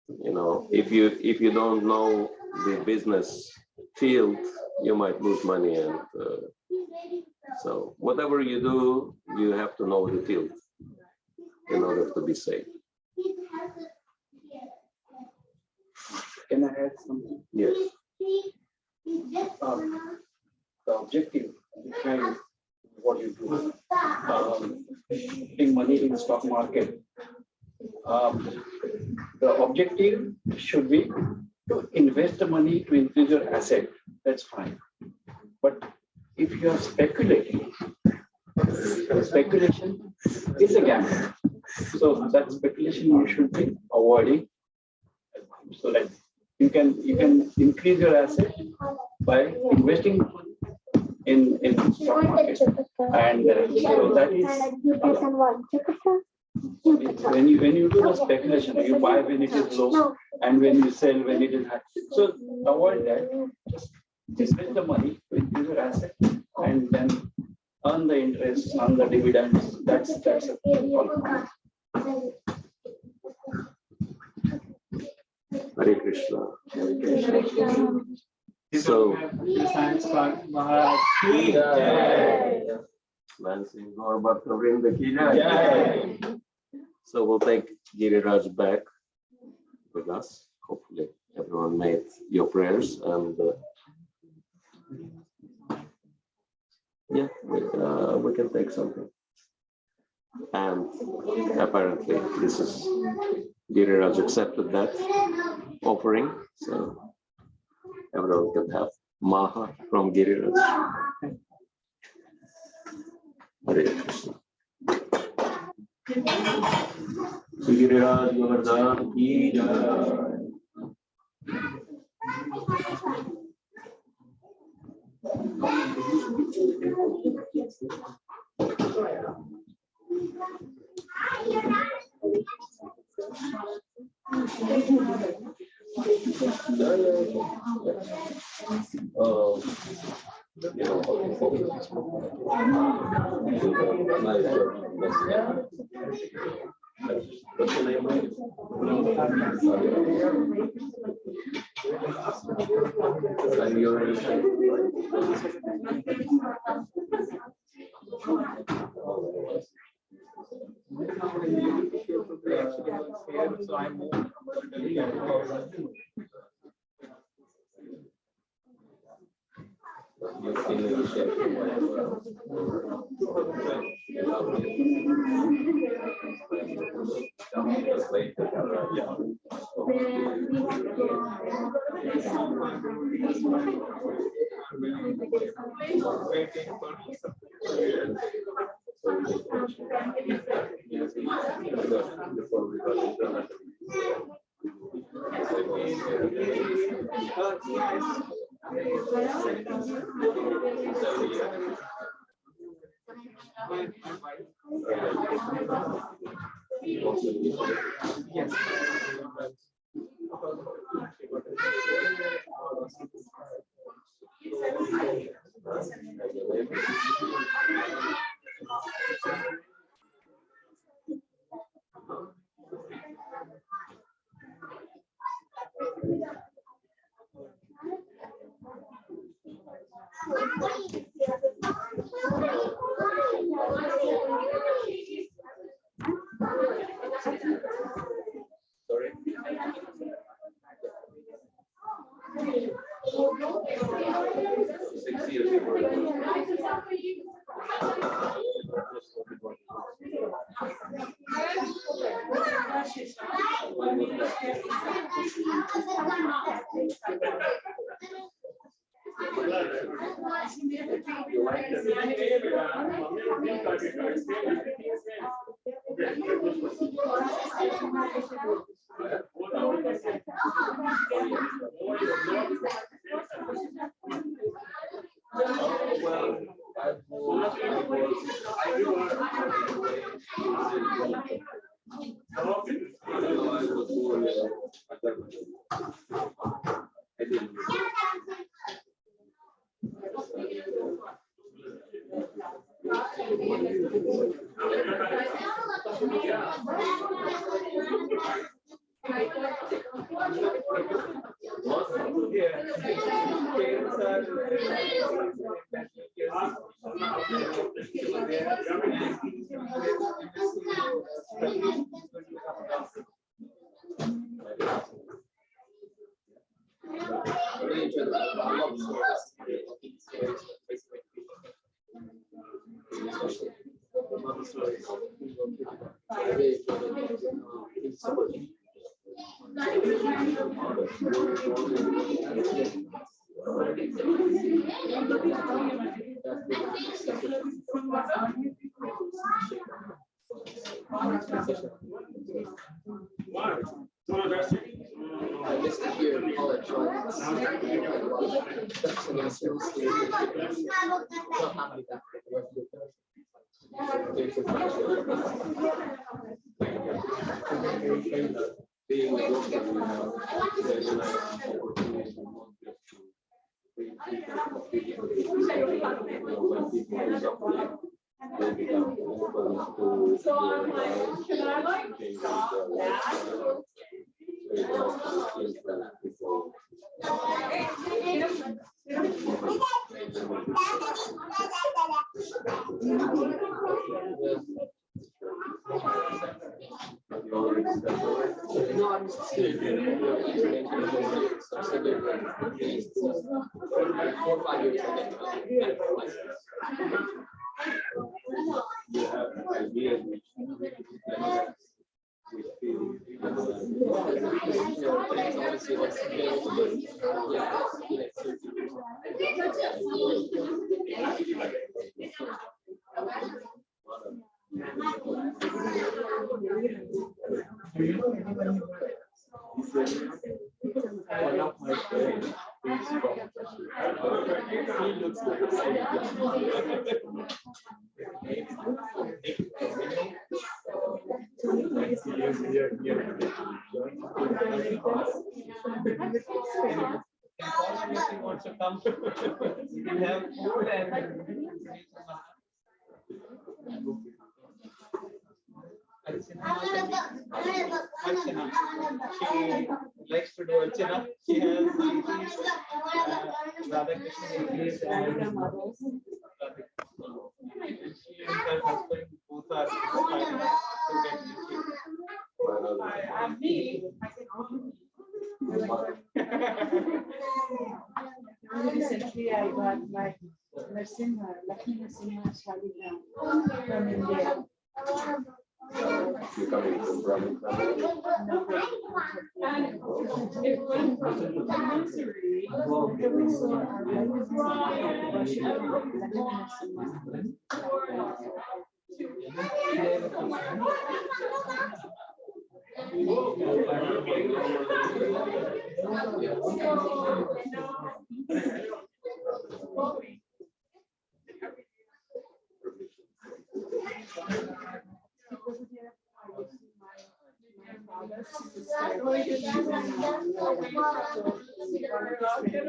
You know, if you don't know the business field, you might lose money, and so whatever you do, you have to know the field in order to be safe. Can I add something? Yes. The objective behind what you do, putting money in the stock market, the objective should be to invest the money to increase your asset. That's fine. But if you are speculating, speculation is a gamble. So that speculation you should be avoiding, so that you can increase your asset by investing in stock market, and so that is when you do the speculation, you buy when it is low and when you sell when it is high. So avoid that. Just invest the money to increase your asset and then earn the interest, earn the dividends. That's a Hare Krishna. So, Maharaj. Lansing or Bhakti ki jai. So we'll take Giriraj back with us. Hopefully everyone made your prayers, and yeah, we can take something. And apparently this is Giriraj accepted that offering, so everyone can have Maha from Giriraj. Hare Krishna. Giriraj Govardhan ki jai. So I moved. I missed a year in college. So I'm like, should I like stop that? No, I'm just saying. 4 or 5 years. You have ideas which one of my friends is from he looks If you want to come, you can have food and Archana. She likes to do Archana. She has Radha Krishna deities and she and her husband both are fighting to get Recently, I got my Narasimha, Lakshmi Narasimha Shaligram from India. you coming from Brahmin family. It was compulsory. So I was worshiping Lakshmi Narasimha.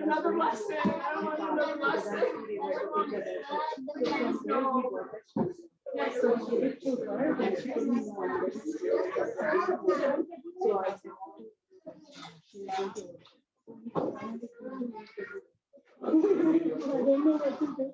Another lesson. I don't want another lesson. So she took her, but she didn't want this. So I said, I don't know what to do.